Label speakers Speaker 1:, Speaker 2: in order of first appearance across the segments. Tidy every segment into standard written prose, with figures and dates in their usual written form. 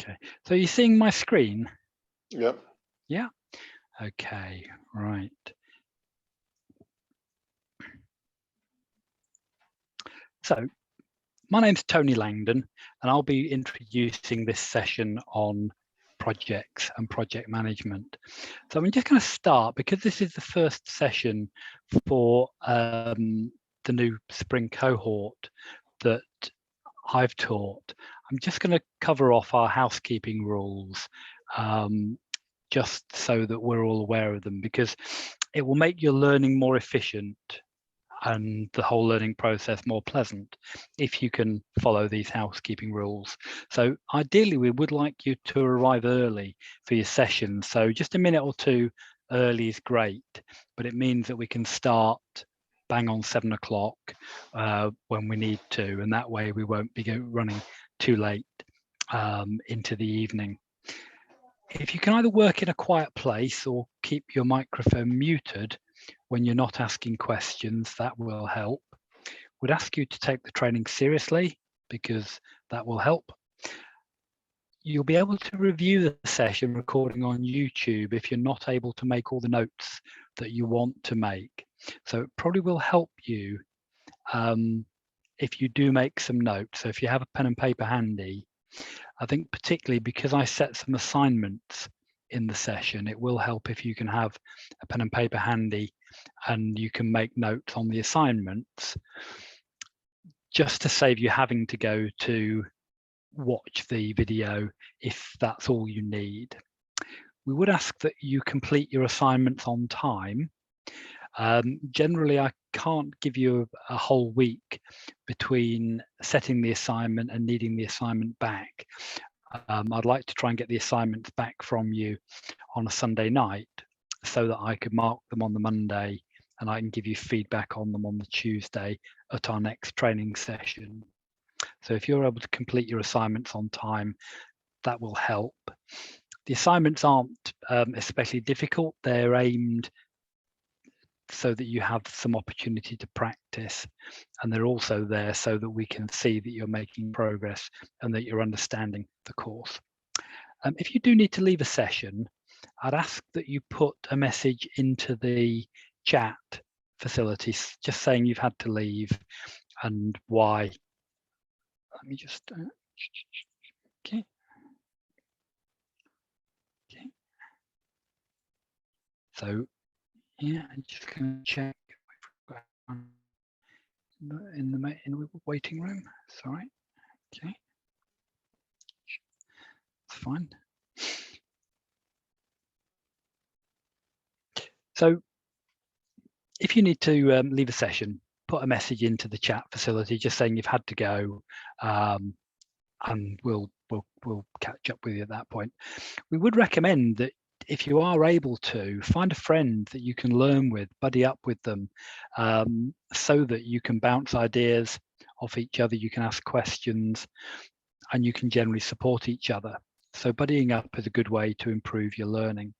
Speaker 1: Okay, so you're seeing my screen?
Speaker 2: Yep.
Speaker 1: Yeah. Okay, right. So my name's Tony Langdon, and I'll be introducing this session on projects and project management. So I'm just going to start, because this is the first session for the new spring cohort that I've taught. I'm just going to cover off our housekeeping rules, just so that we're all aware of them, because it will make your learning more efficient and the whole learning process more pleasant if you can follow these housekeeping rules. So ideally, we would like you to arrive early for your session. So just a minute or two early is great, but it means that we can start bang on 7 o'clock when we need to, and that way we won't be running too late into the evening. If you can either work in a quiet place or keep your microphone muted when you're not asking questions, that will help. We'd ask you to take the training seriously, because that will help. You'll be able to review the session recording on YouTube if you're not able to make all the notes that you want to make. So it probably will help you if you do make some notes. So if you have a pen and paper handy, I think particularly because I set some assignments in the session, it will help if you can have a pen and paper handy and you can make notes on the assignments, just to save you having to go to watch the video if that's all you need. We would ask that you complete your assignments on time. Generally, I can't give you a whole week between setting the assignment and needing the assignment back. I'd like to try and get the assignments back from you on a Sunday night so that I could mark them on the Monday and I can give you feedback on them on the Tuesday at our next training session. So if you're able to complete your assignments on time, that will help. The assignments aren't especially difficult. They're aimed so that you have some opportunity to practice, and they're also there so that we can see that you're making progress and that you're understanding the course. If you do need to leave a session, I'd ask that you put a message into the chat facilities just saying you've had to leave and why. Let me just okay. So yeah, I'm just going to check in the waiting room. Sorry. Okay. It's fine. So if you need to leave a session, put a message into the chat facility just saying you've had to go, and we'll catch up with you at that point. We would recommend that if you are able to, find a friend that you can learn with, buddy up with them, so that you can bounce ideas off each other, you can ask questions, and you can generally support each other. So buddying up is a good way to improve your learning.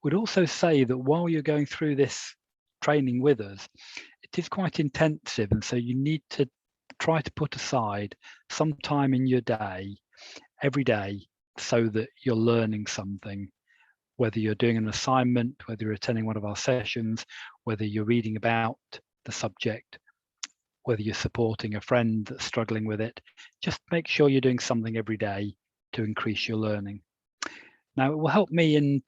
Speaker 1: We'd also say that while you're going through this training with us, it is quite intensive, and so you need to try to put aside some time in your day, every day, so that you're learning something, whether you're doing an assignment, whether you're attending one of our sessions, whether you're reading about the subject, whether you're supporting a friend that's struggling with it. Just make sure you're doing something every day to increase your learning. Now, it will help me and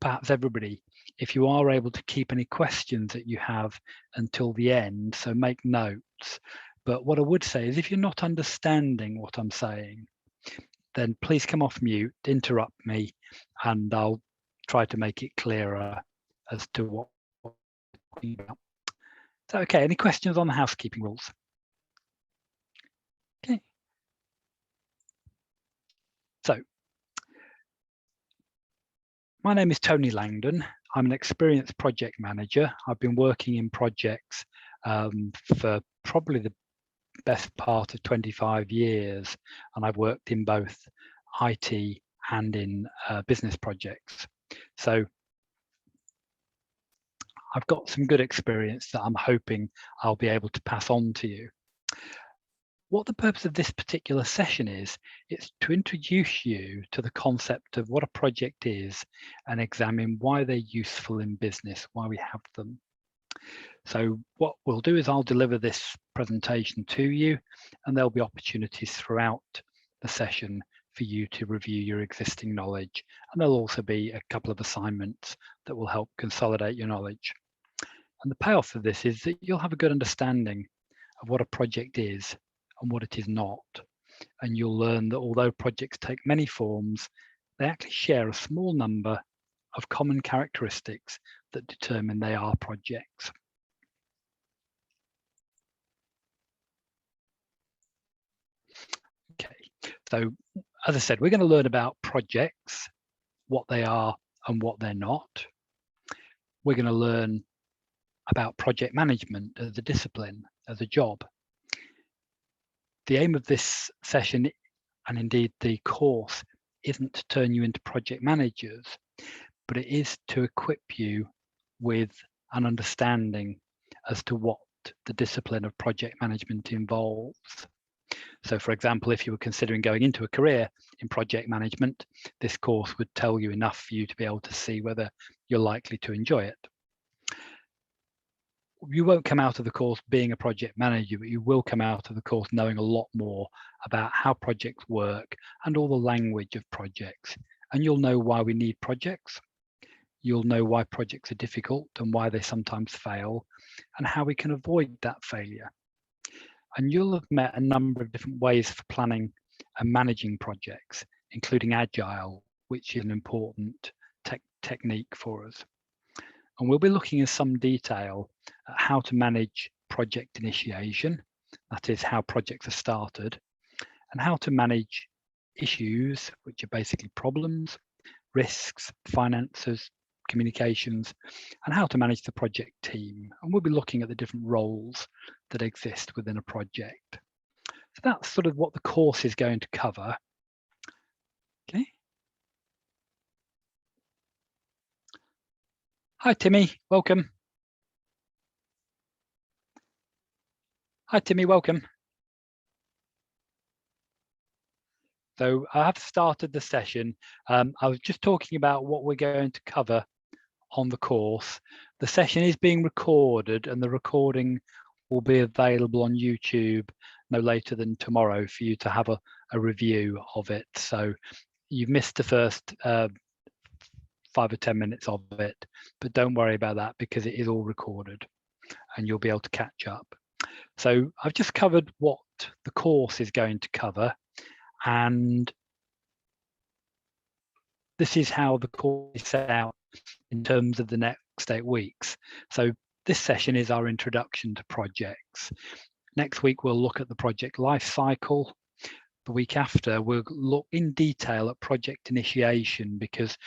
Speaker 1: perhaps everybody if you are able to keep any questions that you have until the end, so make notes. But what I would say is if you're not understanding what I'm saying, then please come off mute, interrupt me, and I'll try to make it clearer as to what we're talking about. So, okay, any questions on the housekeeping rules? Okay. So, my name is Tony Langdon. I'm an experienced project manager. I've been working in projects for probably the best part of 25 years, and I've worked in both IT and in business projects. So I've got some good experience that I'm hoping I'll be able to pass on to you. What the purpose of this particular session is, it's to introduce you to the concept of what a project is and examine why they're useful in business, why we have them. So what we'll do is I'll deliver this presentation to you, and there'll be opportunities throughout the session for you to review your existing knowledge. And there'll also be a couple of assignments that will help consolidate your knowledge. And the payoff of this is that you'll have a good understanding of what a project is and what it is not. And you'll learn that although projects take many forms, they actually share a small number of common characteristics that determine they are projects. Okay, so as I said, we're going to learn about projects, what they are and what they're not. We're going to learn about project management as a discipline, as a job. The aim of this session, and indeed the course, isn't to turn you into project managers, but it is to equip you with an understanding as to what the discipline of project management involves. So for example, if you were considering going into a career in project management, this course would tell you enough for you to be able to see whether you're likely to enjoy it. You won't come out of the course being a project manager, but you will come out of the course knowing a lot more about how projects work and all the language of projects. And you'll know why we need projects. You'll know why projects are difficult and why they sometimes fail, and how we can avoid that failure. And you'll have met a number of different ways for planning and managing projects, including Agile, which is an important technique for us. And we'll be looking in some detail at how to manage project initiation, that is how projects are started, and how to manage issues, which are basically problems, risks, finances, communications, and how to manage the project team. And we'll be looking at the different roles that exist within a project. So that's sort of what the course is going to cover. Okay. Hi, Timmy, welcome. Hi, Timmy, welcome. So I have started the session. I was just talking about what we're going to cover on the course. The session is being recorded, and the recording will be available on YouTube no later than tomorrow for you to have a review of it. So you've missed the first 5 or 10 minutes of it, but don't worry about that because it is all recorded and you'll be able to catch up. So I've just covered what the course is going to cover, and this is how the course is set out in terms of the next 8 weeks. So this session is our introduction to projects. Next week, we'll look at the project life cycle. The week after, we'll look in detail at project initiation, because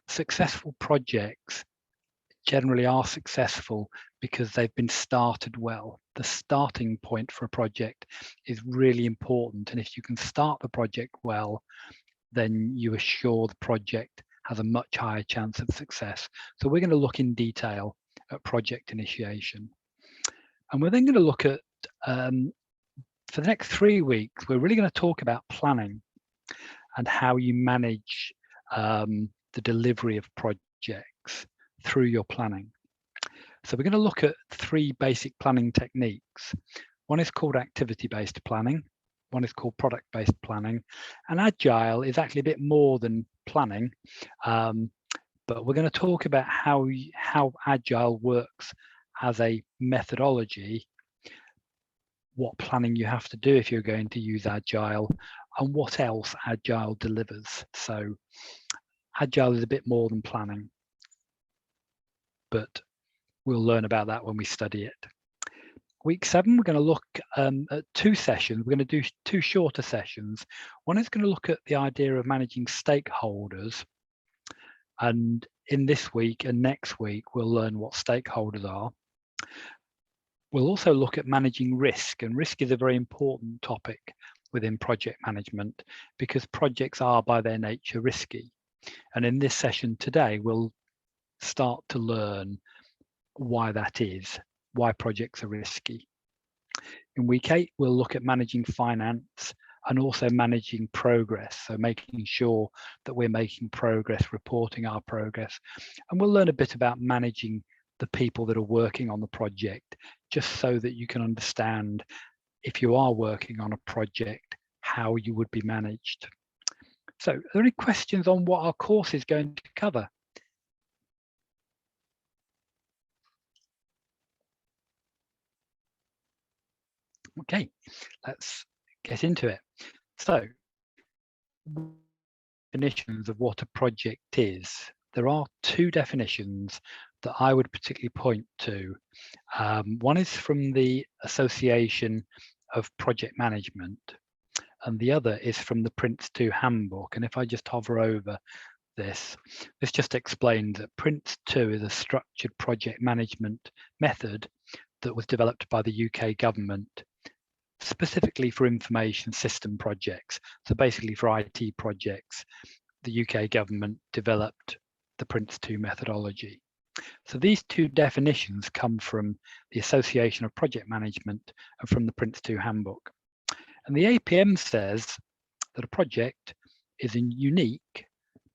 Speaker 1: successful projects generally are successful because they've been started well. The starting point for a project is really important. And if you can start the project well, then you assure the project has a much higher chance of success. So we're going to look in detail at project initiation. And we're then going to look at, for the next 3 weeks, we're really going to talk about planning and how you manage the delivery of projects through your planning. So we're going to look at 3 basic planning techniques. One is called activity-based planning. One is called product-based planning. And Agile is actually a bit more than planning, but we're going to talk about how Agile works as a methodology, what planning you have to do if you're going to use Agile, and what else Agile delivers. So Agile is a bit more than planning, but we'll learn about that when we study it. Week 7, we're going to look at 2 sessions. We're going to do 2 shorter sessions. One is going to look at the idea of managing stakeholders. And in this week and next week, we'll learn what stakeholders are. We'll also look at managing risk, and risk is a very important topic within project management because projects are by their nature risky. And in this session today, we'll start to learn why that is, why projects are risky. In week 8, we'll look at managing finance and also managing progress, so making sure that we're making progress, reporting our progress. And we'll learn a bit about managing the people that are working on the project, just so that you can understand, if you are working on a project, how you would be managed. So, are there any questions on what our course is going to cover? Okay, let's get into it. So, definitions of what a project is. There are two definitions that I would particularly point to. One is from the Association of Project Management, and the other is from the Prince 2 Handbook. And if I just hover over this just explains that Prince 2 is a structured project management method that was developed by the UK government specifically for information system projects. So basically for IT projects, the UK government developed the Prince 2 methodology. So these two definitions come from the Association of Project Management and from the Prince 2 Handbook. And the APM says that a project is a unique,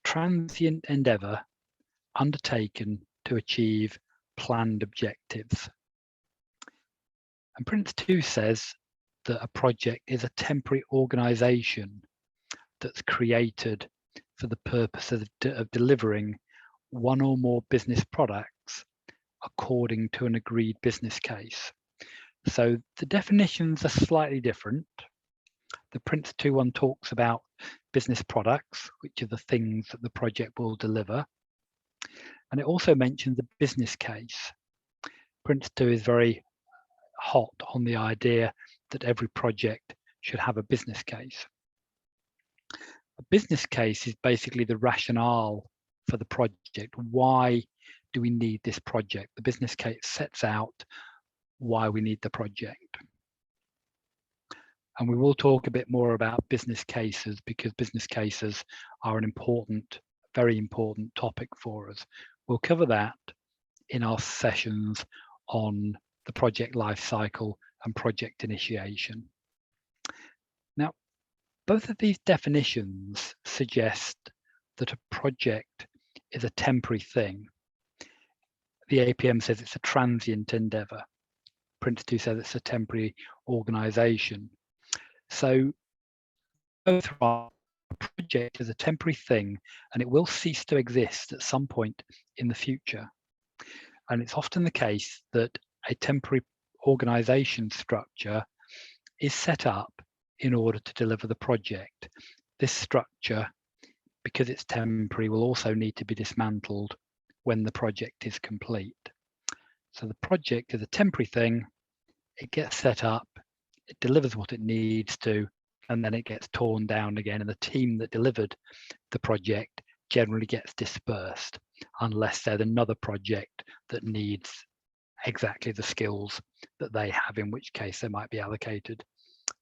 Speaker 1: transient endeavour undertaken to achieve planned objectives. And Prince 2 says that a project is a temporary organisation that's created for the purpose of delivering one or more business products according to an agreed business case. So the definitions are slightly different. The Prince 2 one talks about business products, which are the things that the project will deliver. And it also mentions a business case. Prince 2 is very hot on the idea that every project should have a business case. A business case is basically the rationale for the project. Why do we need this project? The business case sets out why we need the project. And we will talk a bit more about business cases, because business cases are an important, very important topic for us. We'll cover that in our sessions on the project life cycle and project initiation. Now, both of these definitions suggest that a project is a temporary thing. The APM says it's a transient endeavour. Prince 2 says it's a temporary organisation. So both are, a project is a temporary thing and it will cease to exist at some point in the future. And it's often the case that a temporary organisation structure is set up in order to deliver the project. This structure, because it's temporary, will also need to be dismantled when the project is complete. So the project is a temporary thing, it gets set up, it delivers what it needs to, and then it gets torn down again, and the team that delivered the project generally gets dispersed, unless there's another project that needs exactly the skills that they have, in which case they might be allocated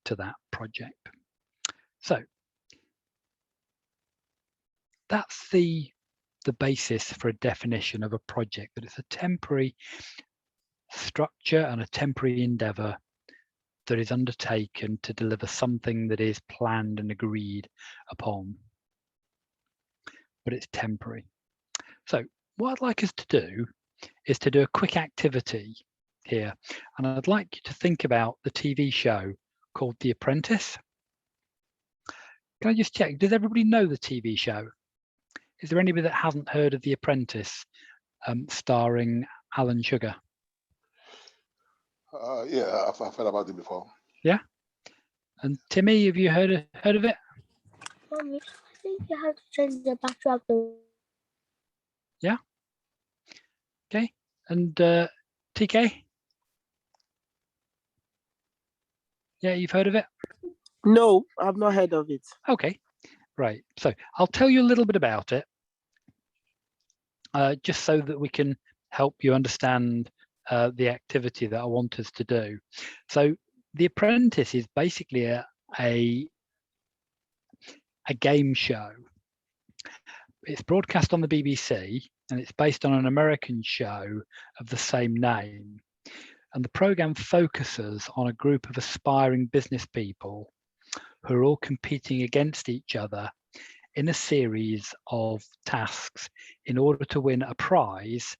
Speaker 1: to that project. So that's the basis for a definition of a project, that it's a temporary structure and a temporary endeavour that is undertaken to deliver something that is planned and agreed upon, but it's temporary. So what I'd like us to do is to do a quick activity here, and I'd like you to think about the TV show called The Apprentice. Can I just check, does everybody know the TV show? Is there anybody that hasn't heard of The Apprentice, starring Alan Sugar?
Speaker 2: Yeah, I've heard about it before.
Speaker 1: Yeah? And Timmy, have you heard of it?
Speaker 3: Mommy, I think you have to change the backdrop.
Speaker 1: Yeah? Okay. And TK? Yeah, you've heard of it?
Speaker 4: No, I've not heard of it.
Speaker 1: Okay, right. So I'll tell you a little bit about it, just so that we can help you understand the activity that I want us to do. So The Apprentice is basically a game show. It's broadcast on the BBC and it's based on an American show of the same name. And the program focuses on a group of aspiring business people who are all competing against each other in a series of tasks in order to win a prize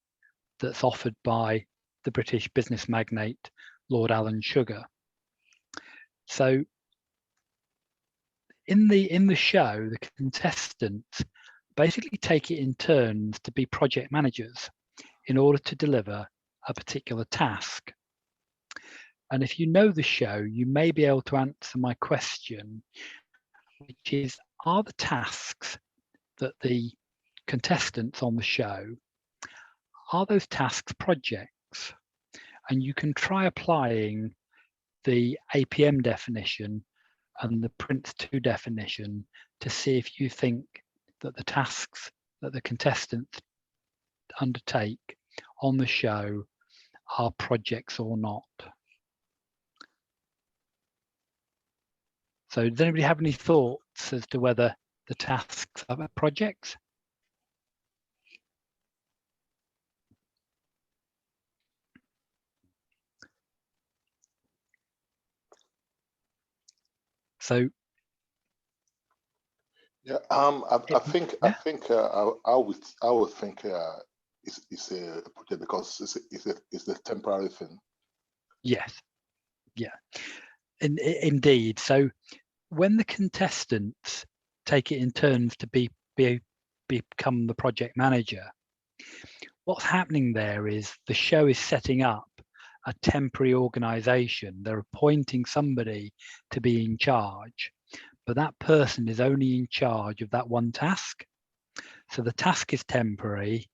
Speaker 1: that's offered by the British business magnate, Lord Alan Sugar. So in the show, the contestants basically take it in turns to be project managers in order to deliver a particular task. And if you know the show, you may be able to answer my question, which is, are the tasks that the contestants on the show, are those tasks projects? And you can try applying the APM definition and the Prince 2 definition to see if you think that the tasks that the contestants undertake on the show are projects or not. So does anybody have any thoughts as to whether the tasks are projects? So
Speaker 2: Yeah. I think
Speaker 1: yeah.
Speaker 2: I would think it's a project because it's a temporary thing.
Speaker 1: Yes, yeah, indeed. So when the contestants take it in turns to become the project manager, what's happening there is the show is setting up a temporary organization. They're appointing somebody to be in charge, but that person is only in charge of that one task. So the task is temporary,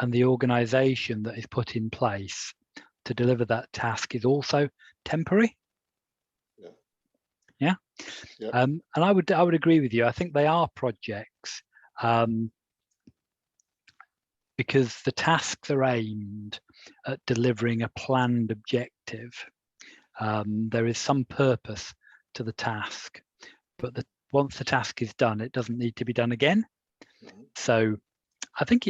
Speaker 1: and the organization that is put in place to deliver that task is also temporary. Yeah. And I would agree with you. I think they are projects because the tasks are aimed at delivering a planned objective. There is some purpose to the task, but once the task is done, it doesn't need to be done again. So I think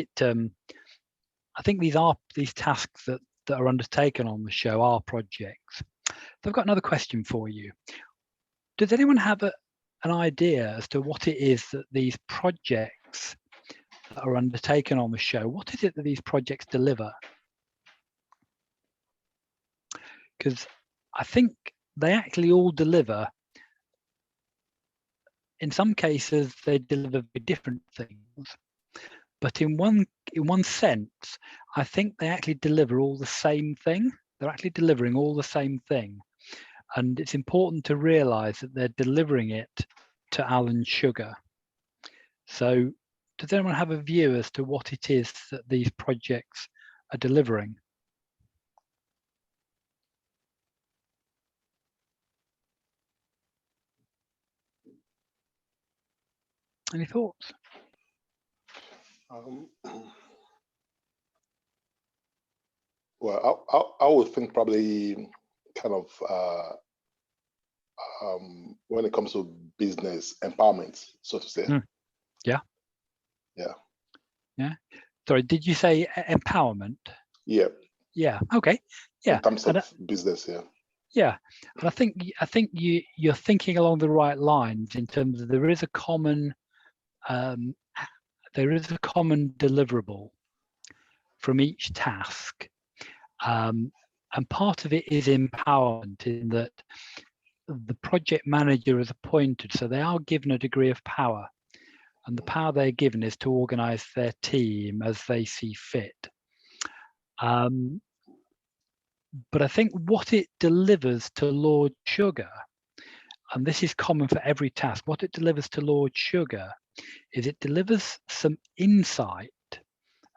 Speaker 1: these tasks that are undertaken on the show are projects. So I've got another question for you. Does anyone have an idea as to what it is that these projects that are undertaken on the show, what is it that these projects deliver? Because I think they actually all deliver, in some cases, they deliver very different things. But in one sense, I think they actually deliver all the same thing. They're actually delivering all the same thing. And it's important to realize that they're delivering it to Alan Sugar. So does anyone have a view as to what it is that these projects are delivering? Any thoughts?
Speaker 2: Well, I would think probably kind of when it comes to business empowerment, so to say.
Speaker 1: Yeah.
Speaker 2: Yeah.
Speaker 1: Yeah. Sorry, did you say empowerment?
Speaker 2: Yeah.
Speaker 1: Yeah. Okay. Yeah.
Speaker 2: In terms of business, yeah.
Speaker 1: Yeah, and I think you're thinking along the right lines in terms of there is a common deliverable from each task, and part of it is empowerment in that the project manager is appointed, so they are given a degree of power, and the power they're given is to organize their team as they see fit. But I think what it delivers to Lord Sugar, and this is common for every task, what it delivers to Lord Sugar is it delivers some insight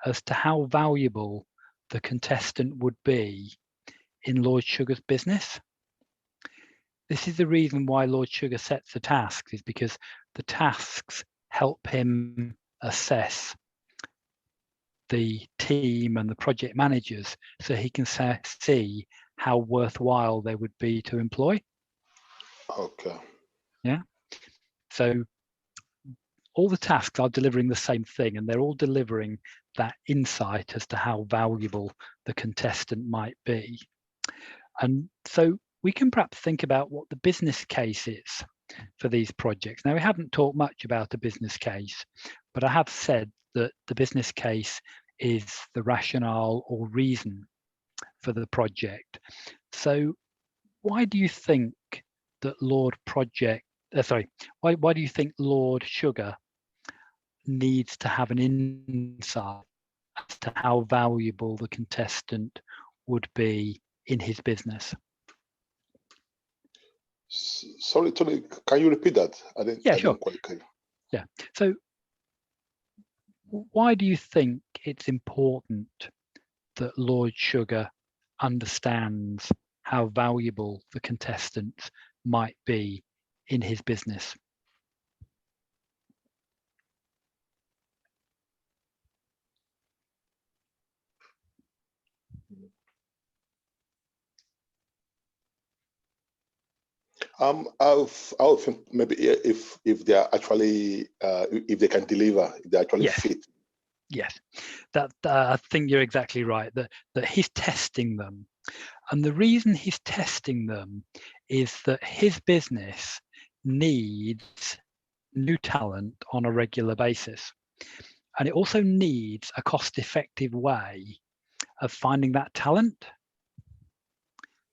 Speaker 1: as to how valuable the contestant would be in Lord Sugar's business. This is the reason why Lord Sugar sets the tasks, is because the tasks help him assess the team and the project managers so he can see how worthwhile they would be to employ.
Speaker 2: Okay.
Speaker 1: Yeah. So all the tasks are delivering the same thing, and they're all delivering that insight as to how valuable the contestant might be. And so we can perhaps think about what the business case is for these projects. Now, we haven't talked much about a business case, but I have said that the business case is the rationale or reason for the project. So why do you think that Lord why do you think Lord Sugar needs to have an insight as to how valuable the contestant would be in his business?
Speaker 2: Sorry, Tony, can you repeat that? I
Speaker 1: Sure.
Speaker 2: didn't quite get it.
Speaker 1: Yeah. So why do you think it's important that Lord Sugar understands how valuable the contestants might be in his business?
Speaker 2: I would think maybe if they are actually if they can deliver, if they actually
Speaker 1: Yes.
Speaker 2: fit.
Speaker 1: Yes, that I think you're exactly right, that he's testing them. And the reason he's testing them is that his business needs new talent on a regular basis. And it also needs a cost-effective way of finding that talent.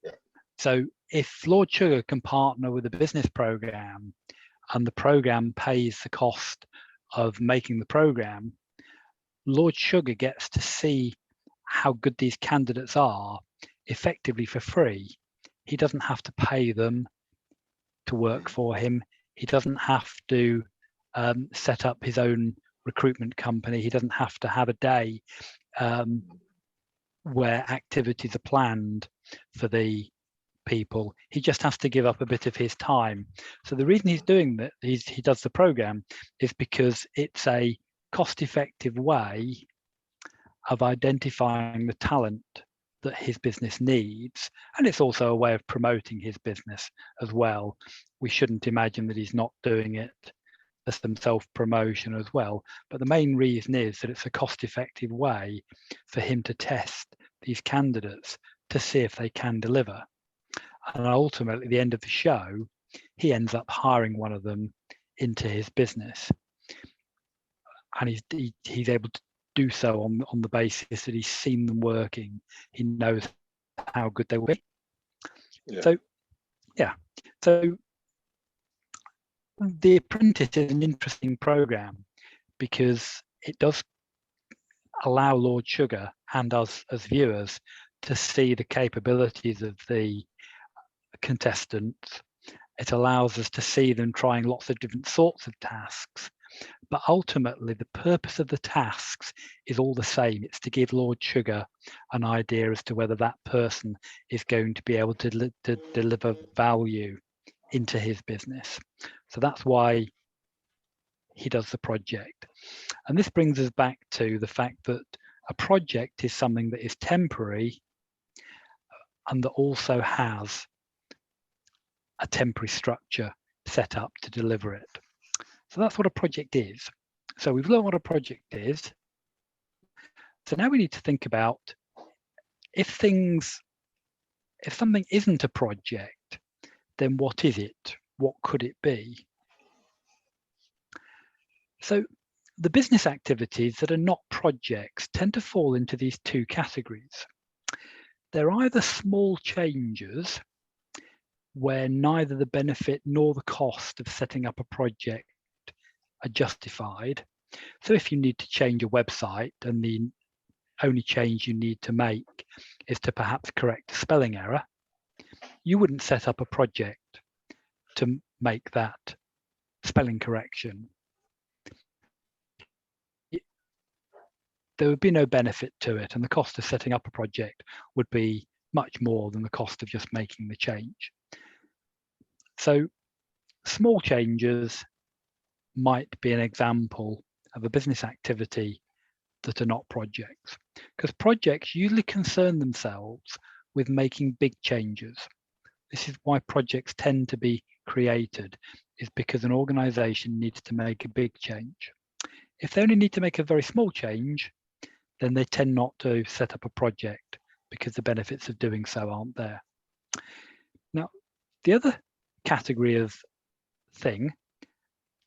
Speaker 2: Yeah.
Speaker 1: So if Lord Sugar can partner with a business program and the program pays the cost of making the program, Lord Sugar gets to see how good these candidates are effectively for free. He doesn't have to pay them to work for him. He doesn't have to set up his own recruitment company. He doesn't have to have a day where activities are planned for the people. He just has to give up a bit of his time. So the reason he's doing that, he does the program, is because it's a cost-effective way of identifying the talent that his business needs, and it's also a way of promoting his business as well. We shouldn't imagine that he's not doing it as some self-promotion as well, but the main reason is that it's a cost-effective way for him to test these candidates to see if they can deliver. And ultimately, at the end of the show, he ends up hiring one of them into his business, and he's able to do so on the basis that he's seen them working. He knows how good they will be. Yeah. So The Apprentice is an interesting program because it does allow Lord Sugar and us as viewers to see the capabilities of the contestants. It allows us to see them trying lots of different sorts of tasks. But ultimately, the purpose of the tasks is all the same. It's to give Lord Sugar an idea as to whether that person is going to be able to deliver value into his business. So that's why he does the project. And this brings us back to the fact that a project is something that is temporary and that also has a temporary structure set up to deliver it. So that's what a project is. So we've learned what a project is. So now we need to think about if something isn't a project, then what is it? What could it be? So the business activities that are not projects tend to fall into these two categories. They're either small changes where neither the benefit nor the cost of setting up a project are justified. So if you need to change a website and the only change you need to make is to perhaps correct a spelling error, you wouldn't set up a project to make that spelling correction. There would be no benefit to it, and the cost of setting up a project would be much more than the cost of just making the change. So small changes might be an example of a business activity that are not projects, because projects usually concern themselves with making big changes. This is why projects tend to be created, is because an organization needs to make a big change. If they only need to make a very small change, then they tend not to set up a project because the benefits of doing so aren't there. Now, the other category of thing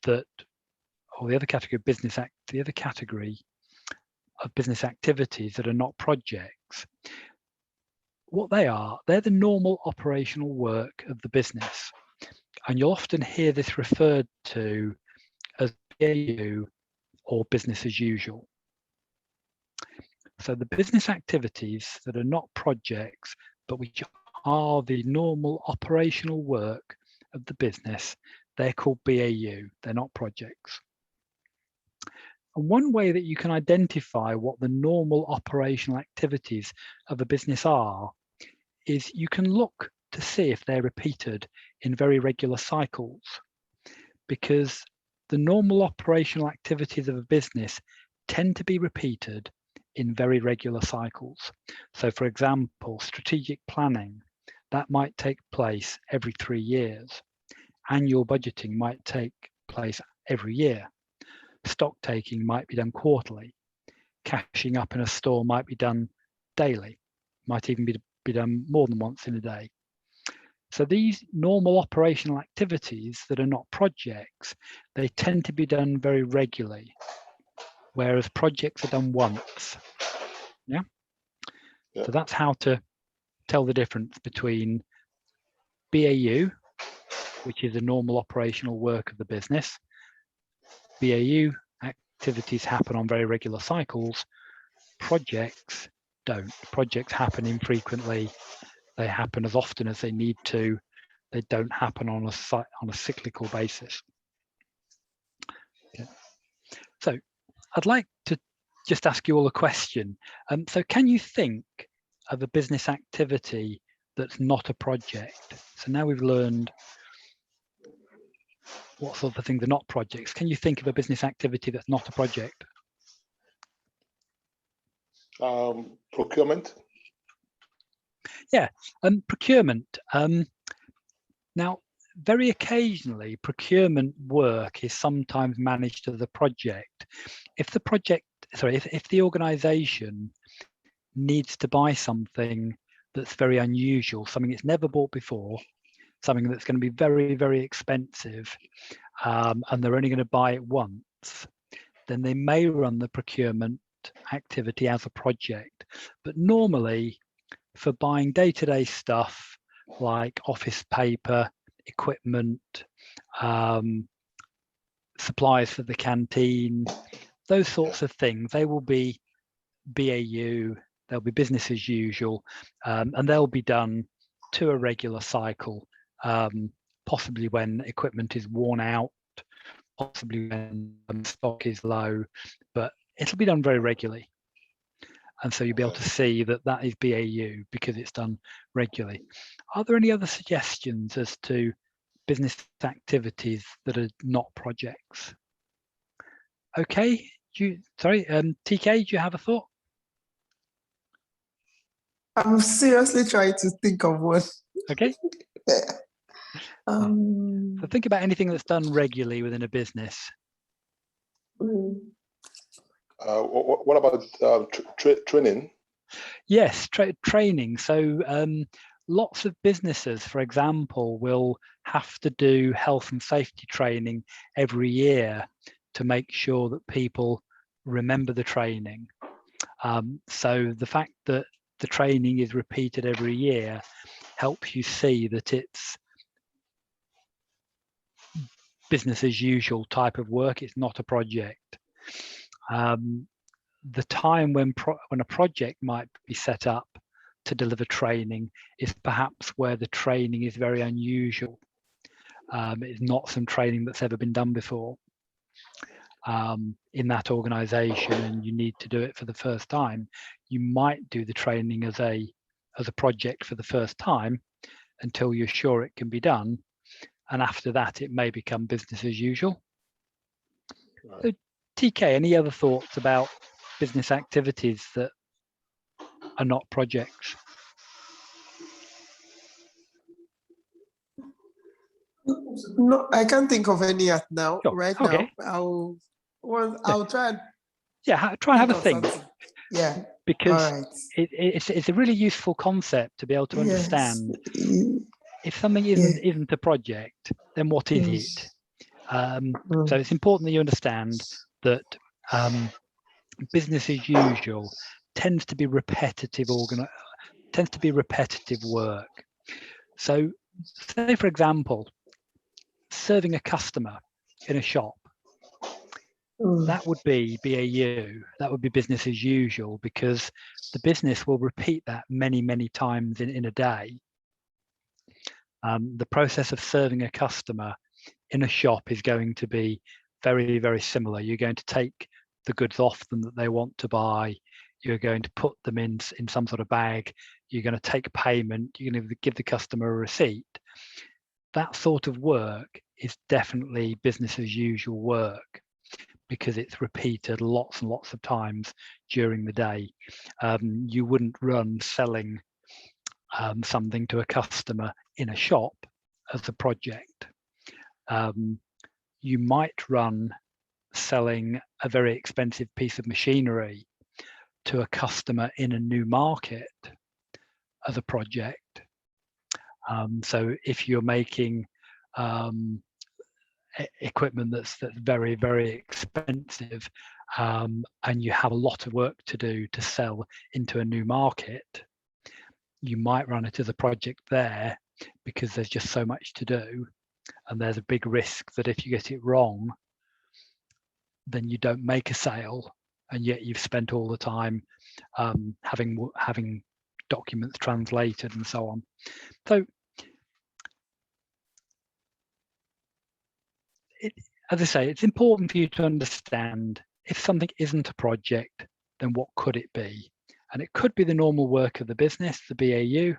Speaker 1: that, or the other category of business activities that are not projects, what they are, they're the normal operational work of the business. And you'll often hear this referred to as BAU or business as usual. So the business activities that are not projects, but which are the normal operational work of the business, they're called BAU, they're not projects. And one way that you can identify what the normal operational activities of a business are is you can look to see if they're repeated in very regular cycles, because the normal operational activities of a business tend to be repeated in very regular cycles. So for example, strategic planning, that might take place every 3 years. Annual budgeting might take place every year. Stock taking might be done quarterly. Cashing up in a store might be done daily, might even be done more than once in a day. So these normal operational activities that are not projects, they tend to be done very regularly, whereas projects are done once. Yeah? So that's how to tell the difference between BAU, which is a normal operational work of the business. BAU activities happen on very regular cycles. Projects don't. Projects happen infrequently. They happen as often as they need to. They don't happen on a cyclical basis. Okay. So I'd like to just ask you all a question. So can you think of a business activity that's not a project? So now we've learned what sort of things are not projects. Can you think of a business activity that's not a project?
Speaker 2: Procurement.
Speaker 1: Yeah, procurement. Now, very occasionally, procurement work is sometimes managed as a project. If the organisation needs to buy something that's very unusual, something it's never bought before, something that's going to be very, very expensive, and they're only going to buy it once, then they may run the procurement activity as a project. But normally, for buying day-to-day stuff like office paper, equipment, supplies for the canteen, those sorts of things, they will be BAU, they'll be business as usual, and they'll be done to a regular cycle, possibly when equipment is worn out, possibly when stock is low, but it'll be done very regularly. And so you'll be able to see that that is BAU because it's done regularly. Are there any other suggestions as to business activities that are not projects? Okay, TK, do you have a thought?
Speaker 5: I'm seriously trying to think of one.
Speaker 1: Okay. So think about anything that's done regularly within a business.
Speaker 2: What about training?
Speaker 1: Yes, training. So lots of businesses, for example, will have to do health and safety training every year to make sure that people remember the training. So the fact that the training is repeated every year helps you see that it's business as usual type of work. It's not a project. The time when a project might be set up to deliver training is perhaps where the training is very unusual. It's not some training that's ever been done before in that organization, and you need to do it for the first time. You might do the training as a project for the first time until you're sure it can be done, and after that it may become business as usual. Right. So, TK, any other thoughts about business activities that are not projects?
Speaker 5: No, I can't think of any at now.
Speaker 1: Sure.
Speaker 5: Right
Speaker 1: okay.
Speaker 5: now, I'll try and
Speaker 1: try and have a think.
Speaker 5: Yeah.
Speaker 1: because
Speaker 5: right.
Speaker 1: it's a really useful concept to be able to understand if something isn't a project, then what is it? So it's important that you understand that business as usual tends to be repetitive work. So say, for example, serving a customer in a shop, that would be BAU, that would be business as usual, because the business will repeat that many times in a day. The process of serving a customer in a shop is going to be very similar. You're going to take the goods off them that they want to buy. You're going to put them in some sort of bag. You're going to take payment. You're going to give the customer a receipt. That sort of work is definitely business as usual work, because it's repeated lots and lots of times during the day. You wouldn't run selling something to a customer in a shop as a project. You might run selling a very expensive piece of machinery to a customer in a new market as a project. So if you're making equipment that's very expensive, and you have a lot of work to do to sell into a new market, you might run it as a project there, because there's just so much to do, and there's a big risk that if you get it wrong, then you don't make a sale, and yet you've spent all the time having documents translated and so on. So as I say, it's important for you to understand if something isn't a project, then what could it be? And it could be the normal work of the business, the BAU,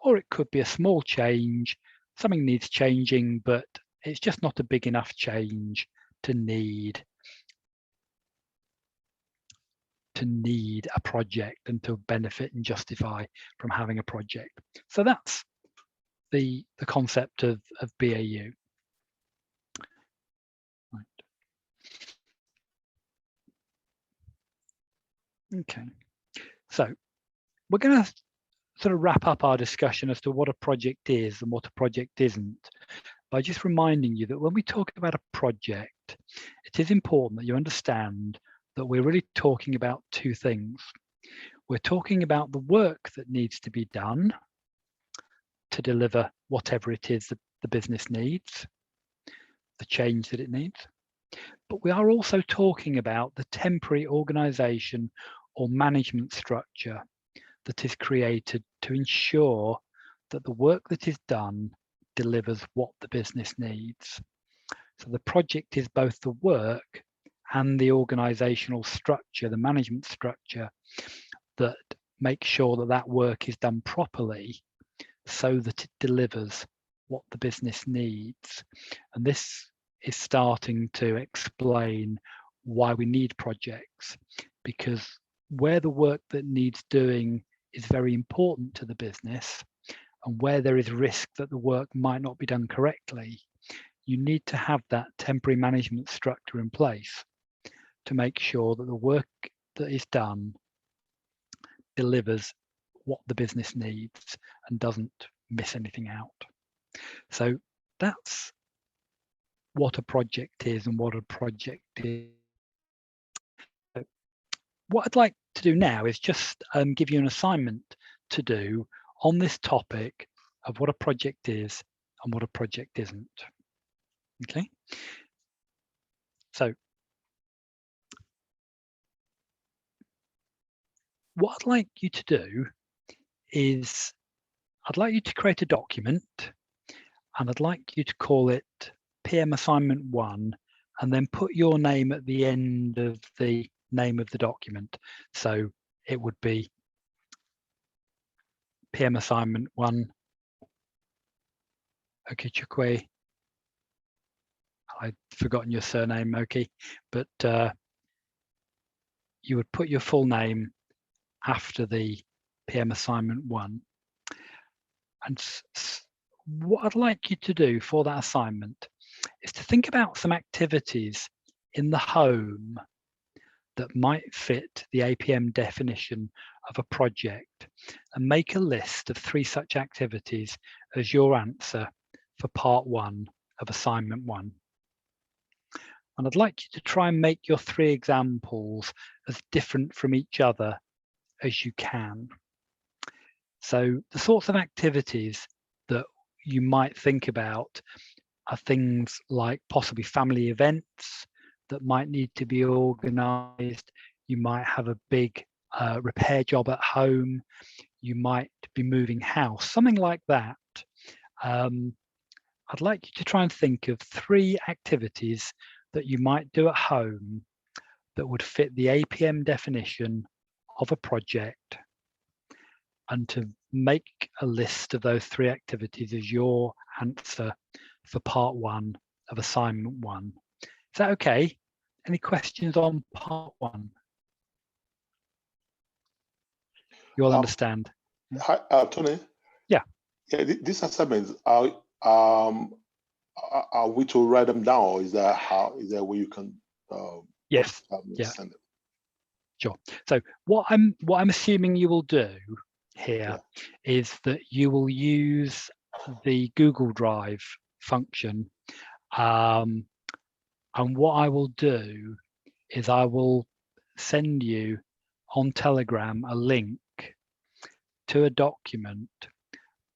Speaker 1: or it could be a small change. Something needs changing, but it's just not a big enough change to need a project and to benefit and justify from having a project. So that's the concept of BAU. Right. Okay, so we're going to sort of wrap up our discussion as to what a project is and what a project isn't by just reminding you that when we talk about a project, it is important that you understand that we're really talking about two things. We're talking about the work that needs to be done to deliver whatever it is that the business needs, the change that it needs. But we are also talking about the temporary organisation or management structure that is created to ensure that the work that is done delivers what the business needs. So the project is both the work and the organisational structure, the management structure, that makes sure that that work is done properly so that it delivers what the business needs. And this is starting to explain why we need projects, because where the work that needs doing is very important to the business, and where there is risk that the work might not be done correctly, you need to have that temporary management structure in place to make sure that the work that is done delivers what the business needs and doesn't miss anything out. So that's what a project is and what a project is. What I'd like to do now is just give you an assignment to do on this topic of what a project is and what a project isn't. Okay, so what I'd like you to do is I'd like you to create a document, and I'd like you to call it PM Assignment 1, and then put your name at the end of the name of the document. So it would be PM Assignment 1 Okichukwe. I'd forgotten your surname, Oki, but you would put your full name after the PM Assignment 1. And what I'd like you to do for that assignment is to think about some activities in the home that might fit the APM definition of a project, and make a list of 3 such activities as your answer for part 1 of assignment 1. And I'd like you to try and make your 3 examples as different from each other as you can. So the sorts of activities that you might think about are things like possibly family events that might need to be organised. You might have a big repair job at home. You might be moving house, something like that. I'd like you to try and think of 3 activities that you might do at home that would fit the APM definition of a project, and to make a list of those 3 activities as your answer for part 1 of assignment 1. Is that okay? Any questions on part 1? You all understand?
Speaker 2: Hi, Tony.
Speaker 1: Yeah.
Speaker 2: Yeah. These assignments are we to write them down, or is there a way you can?
Speaker 1: Yes. Yeah.
Speaker 2: Send them?
Speaker 1: Sure. So what I'm assuming you will do here is that you will use the Google Drive function, and what I will do is I will send you on Telegram a link to a document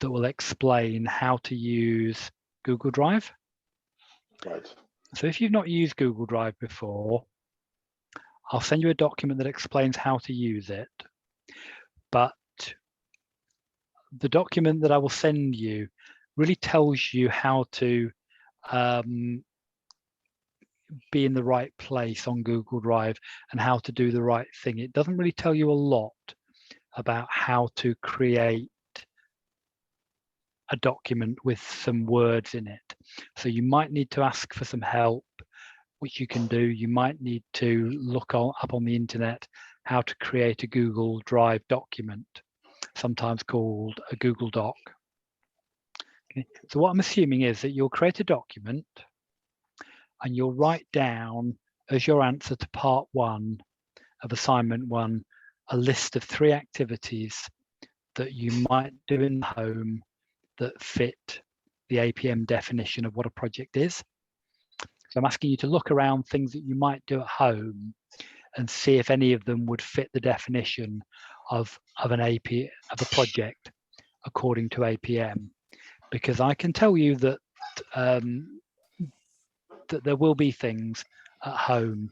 Speaker 1: that will explain how to use Google Drive.
Speaker 2: Right.
Speaker 1: So if you've not used Google Drive before, I'll send you a document that explains how to use it. But the document that I will send you really tells you how to be in the right place on Google Drive and how to do the right thing. It doesn't really tell you a lot about how to create a document with some words in it. So you might need to ask for some help, which you can do. You might need to look up on the internet how to create a Google Drive document, sometimes called a Google Doc. Okay. So what I'm assuming is that you'll create a document and you'll write down as your answer to part 1 of assignment 1 a list of 3 activities that you might do in the home that fit the APM definition of what a project is. So I'm asking you to look around things that you might do at home and see if any of them would fit the definition of a project according to APM, because I can tell you that that there will be things at home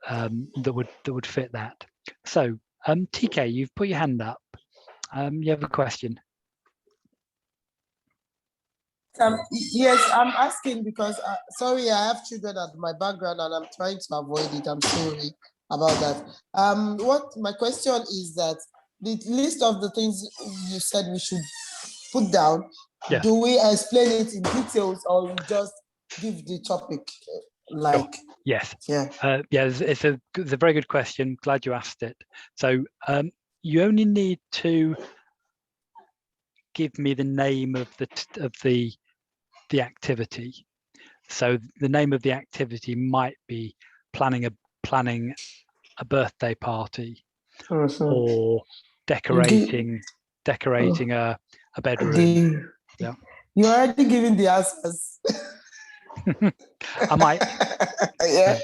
Speaker 1: that would fit that. So TK, you've put your hand up. You have a question?
Speaker 5: Yes, I'm asking because, sorry, I have children at my background and I'm trying to avoid it. I'm sorry about that. What my question is that the list of the things you said we should put down,
Speaker 1: Yeah.
Speaker 5: Do we explain it in details or we just give the topic? Like,
Speaker 1: Sure. Yes.
Speaker 5: Yeah.
Speaker 1: It's a very good question. Glad you asked it. So you only need to give me the name of the activity. So the name of the activity might be planning a birthday party, or decorating a bedroom. Yeah.
Speaker 5: You're already giving the answers.
Speaker 1: I might.
Speaker 5: Yeah.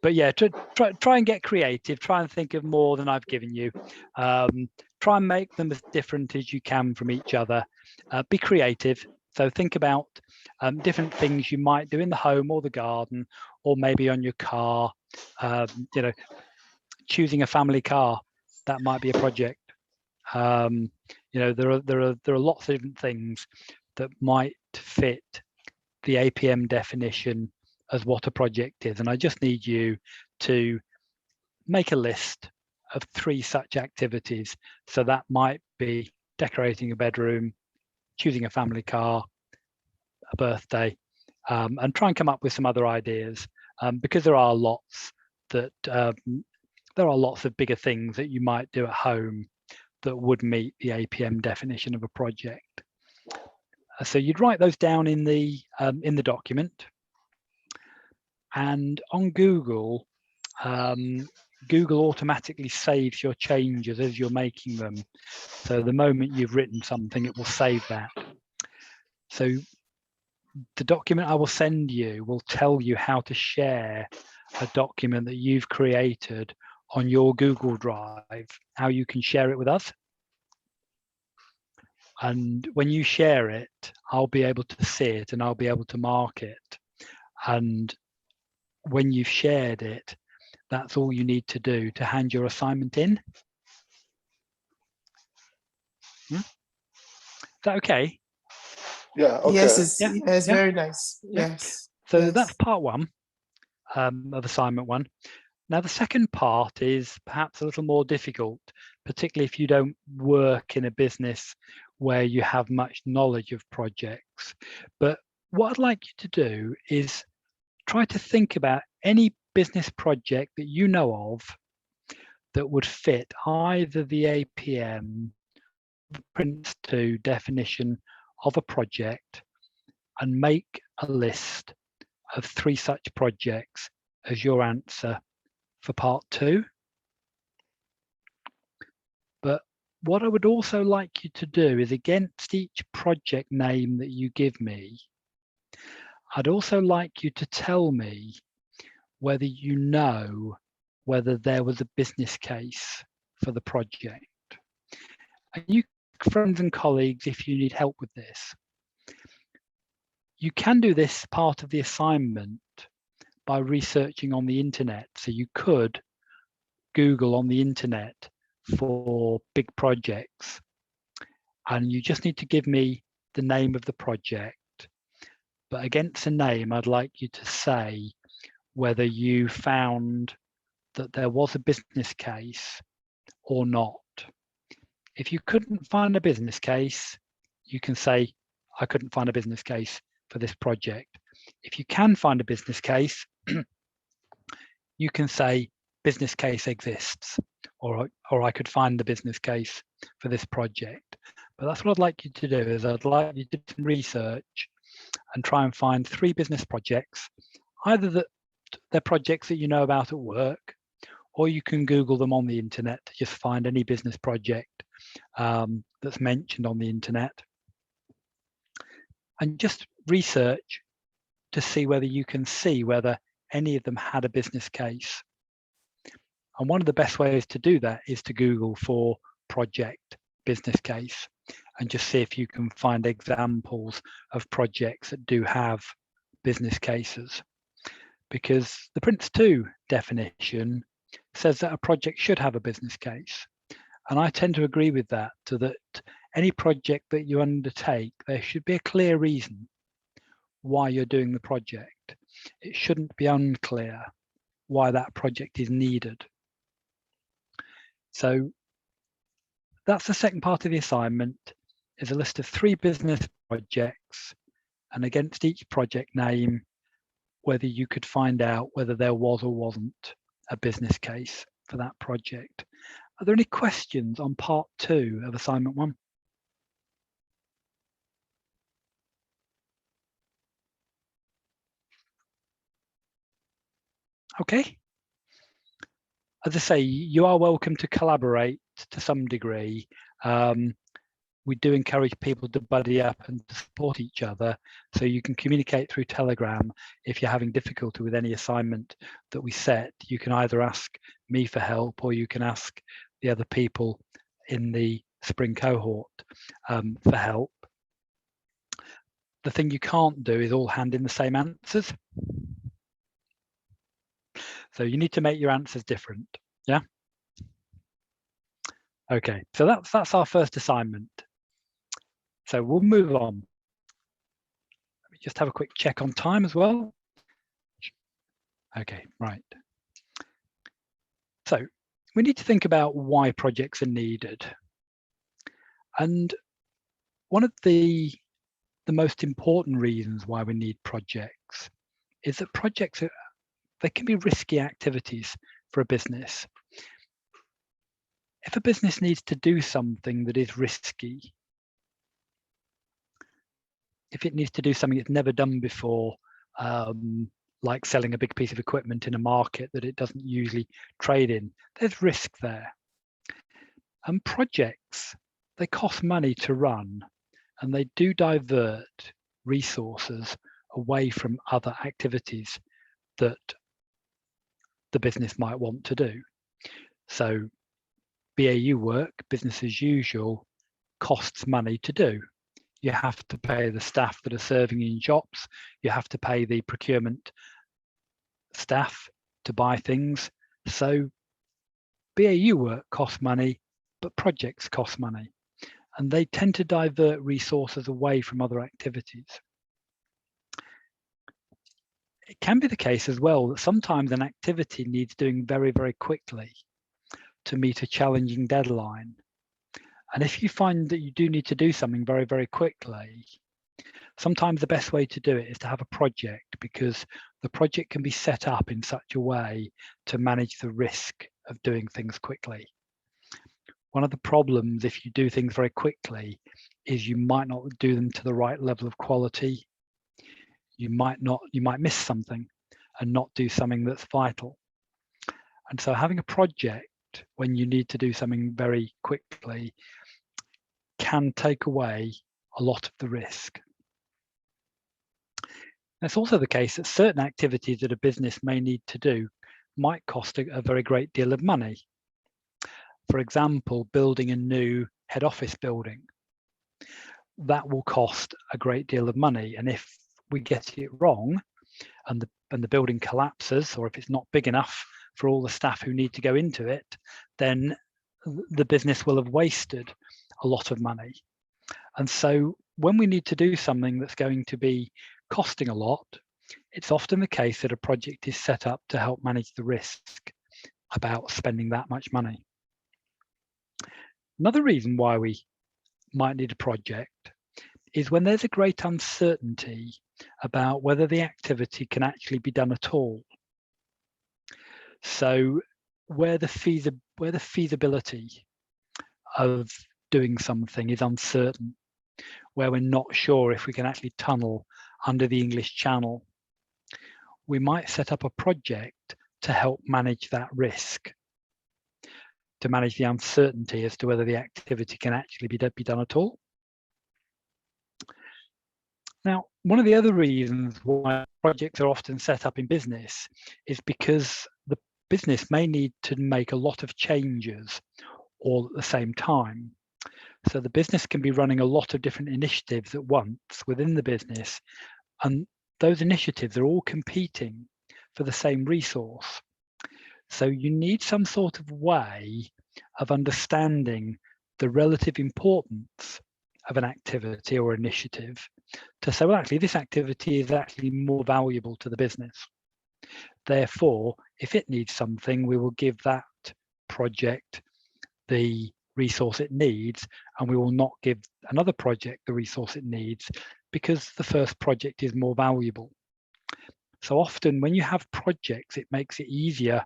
Speaker 1: But yeah, try and get creative. Try and think of more than I've given you. Try and make them as different as you can from each other. Be creative. So think about different things you might do in the home or the garden, or maybe on your car. Choosing a family car, that might be a project. There are lots of different things that might fit the APM definition as what a project is, and I just need you to make a list of 3 such activities. So that might be decorating a bedroom, choosing a family car, a birthday, and try and come up with some other ideas, because there are lots of bigger things that you might do at home that would meet the APM definition of a project. So you'd write those down in the document, and on Google Google automatically saves your changes as you're making them. So the moment you've written something, it will save that. So the document I will send you will tell you how to share a document that you've created on your Google Drive, how you can share it with us. And when you share it, I'll be able to see it and I'll be able to mark it. And when you've shared it, that's all you need to do to hand your assignment in. Yeah? Is that okay?
Speaker 2: Yeah, okay.
Speaker 5: Yes,
Speaker 1: Yeah,
Speaker 5: yes,
Speaker 1: yeah.
Speaker 5: very nice.
Speaker 1: Yeah.
Speaker 5: Yes.
Speaker 1: So
Speaker 5: yes.
Speaker 1: that's part one of assignment one. Now, the second part is perhaps a little more difficult, particularly if you don't work in a business where you have much knowledge of projects. But what I'd like you to do is try to think about any business project that you know of that would fit either the APM Prince 2 definition of a project and make a list of 3 such projects as your answer for part 2. But what I would also like you to do is, against each project name that you give me, I'd also like you to tell me whether you know whether there was a business case for the project. And you, friends and colleagues, if you need help with this, you can do this part of the assignment by researching on the internet. So you could Google on the internet for big projects, and you just need to give me the name of the project. But against a name, I'd like you to say whether you found that there was a business case or not. If you couldn't find a business case, you can say, I couldn't find a business case for this project. If you can find a business case, you can say business case exists, or I could find the business case for this project. But that's what I'd like you to do, is I'd like you to do some research and try and find 3 business projects, either that they're projects that you know about at work, or you can Google them on the internet to just find any business project that's mentioned on the internet, and just research to see whether you can see whether any of them had a business case. And one of the best ways to do that is to Google for project business case and just see if you can find examples of projects that do have business cases. Because the Prince 2 definition says that a project should have a business case. And I tend to agree with that, so that any project that you undertake, there should be a clear reason why you're doing the project. It shouldn't be unclear why that project is needed. So that's the second part of the assignment, is a list of 3 business projects, and against each project name, whether you could find out whether there was or wasn't a business case for that project. Are there any questions on part 2 of assignment 1? Okay. As I say, you are welcome to collaborate to some degree. We do encourage people to buddy up and to support each other, so you can communicate through Telegram. If you're having difficulty with any assignment that we set, you can either ask me for help, or you can ask the other people in the spring cohort for help. The thing you can't do is all hand in the same answers. So you need to make your answers different, yeah? Okay, so that's our first assignment. So we'll move on. Let me just have a quick check on time as well. Okay, right. So we need to think about why projects are needed. And one of the most important reasons why we need projects is that projects they can be risky activities for a business. If a business needs to do something that is risky, if it needs to do something it's never done before, like selling a big piece of equipment in a market that it doesn't usually trade in. There's risk there. And projects, they cost money to run, and they do divert resources away from other activities that the business might want to do. So BAU work, business as usual, costs money to do. You have to pay the staff that are serving in shops. You have to pay the procurement staff to buy things. So BAU work costs money, but projects cost money. And they tend to divert resources away from other activities. It can be the case as well that sometimes an activity needs doing very, very quickly to meet a challenging deadline. And if you find that you do need to do something very, very quickly, sometimes the best way to do it is to have a project, because the project can be set up in such a way to manage the risk of doing things quickly. One of the problems if you do things very quickly is you might not do them to the right level of quality. You might miss something and not do something that's vital. And so having a project when you need to do something very quickly can take away a lot of the risk. It's also the case that certain activities that a business may need to do might cost a very great deal of money. For example, building a new head office building. That will cost a great deal of money. And if we get it wrong and the building collapses, or if it's not big enough for all the staff who need to go into it, then the business will have wasted a lot of money. And so when we need to do something that's going to be costing a lot, it's often the case that a project is set up to help manage the risk about spending that much money. Another reason why we might need a project is when there's a great uncertainty about whether the activity can actually be done at all. So where the feasibility of doing something is uncertain, where we're not sure if we can actually tunnel under the English Channel, we might set up a project to help manage that risk, to manage the uncertainty as to whether the activity can actually be done at all. Now, one of the other reasons why projects are often set up in business is because the business may need to make a lot of changes all at the same time. So the business can be running a lot of different initiatives at once within the business, and those initiatives are all competing for the same resource. So you need some sort of way of understanding the relative importance of an activity or initiative to say, well, actually, this activity is actually more valuable to the business. Therefore, if it needs something, we will give that project the resource it needs, and we will not give another project the resource it needs because the first project is more valuable. So often when you have projects, it makes it easier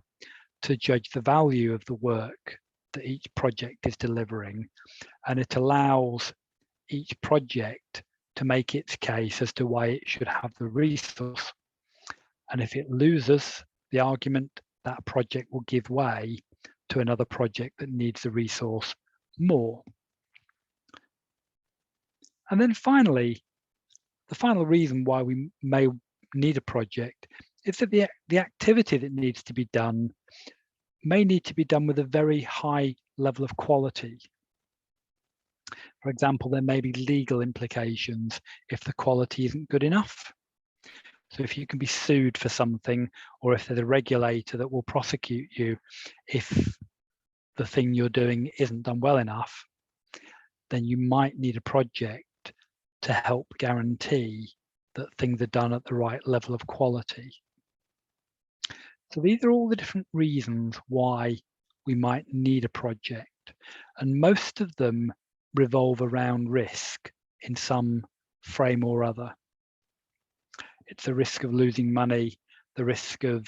Speaker 1: to judge the value of the work that each project is delivering, and it allows each project to make its case as to why it should have the resource. And if it loses the argument, that project will give way to another project that needs the resource more. And then finally, the final reason why we may need a project is that the activity that needs to be done may need to be done with a very high level of quality. For example, there may be legal implications if the quality isn't good enough. So if you can be sued for something, or if there's a regulator that will prosecute you if the thing you're doing isn't done well enough, then you might need a project to help guarantee that things are done at the right level of quality. So these are all the different reasons why we might need a project, and most of them revolve around risk in some frame or other. It's the risk of losing money, the risk of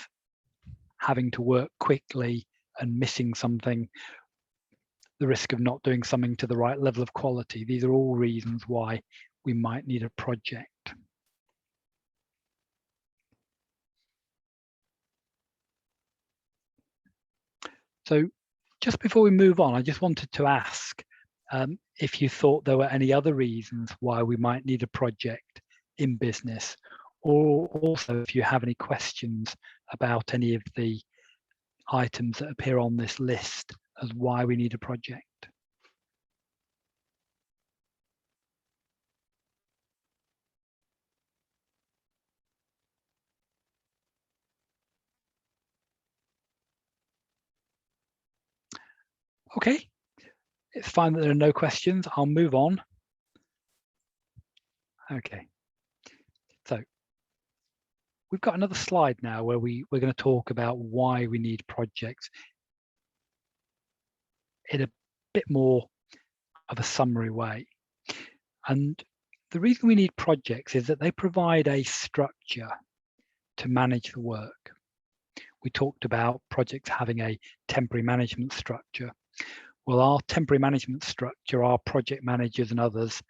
Speaker 1: having to work quickly and missing something, the risk of not doing something to the right level of quality. These are all reasons why we might need a project. So just before we move on, I just wanted to ask if you thought there were any other reasons why we might need a project in business, or also if you have any questions about any of the items that appear on this list as why we need a project. Okay, it's fine that there are no questions. I'll move on. Okay, so we've got another slide now where we're going to talk about why we need projects in a bit more of a summary way. And the reason we need projects is that they provide a structure to manage the work. We talked about projects having a temporary management structure. Well, our temporary management structure, our project managers and others,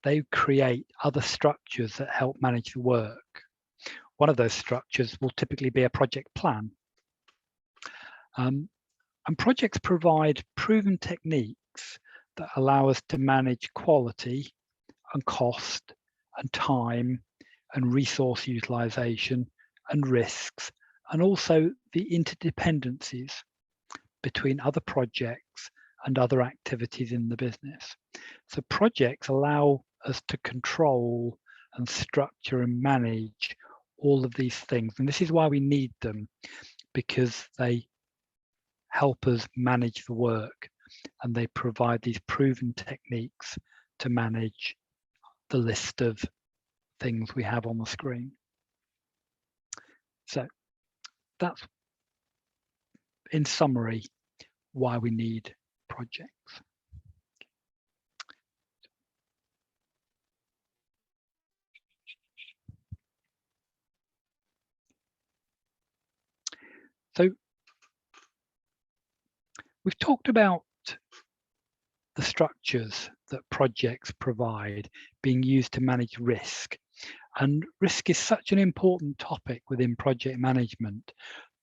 Speaker 1: they create other structures that help manage the work. One of those structures will typically be a project plan. And projects provide proven techniques that allow us to manage quality and cost and time and resource utilization and risks, and also the interdependencies between other projects and other activities in the business. So projects allow us to control and structure and manage all of these things. And this is why we need them, because they help us manage the work and they provide these proven techniques to manage the list of things we have on the screen. So that's, in summary, why we need projects. So we've talked about the structures that projects provide being used to manage risk. And risk is such an important topic within project management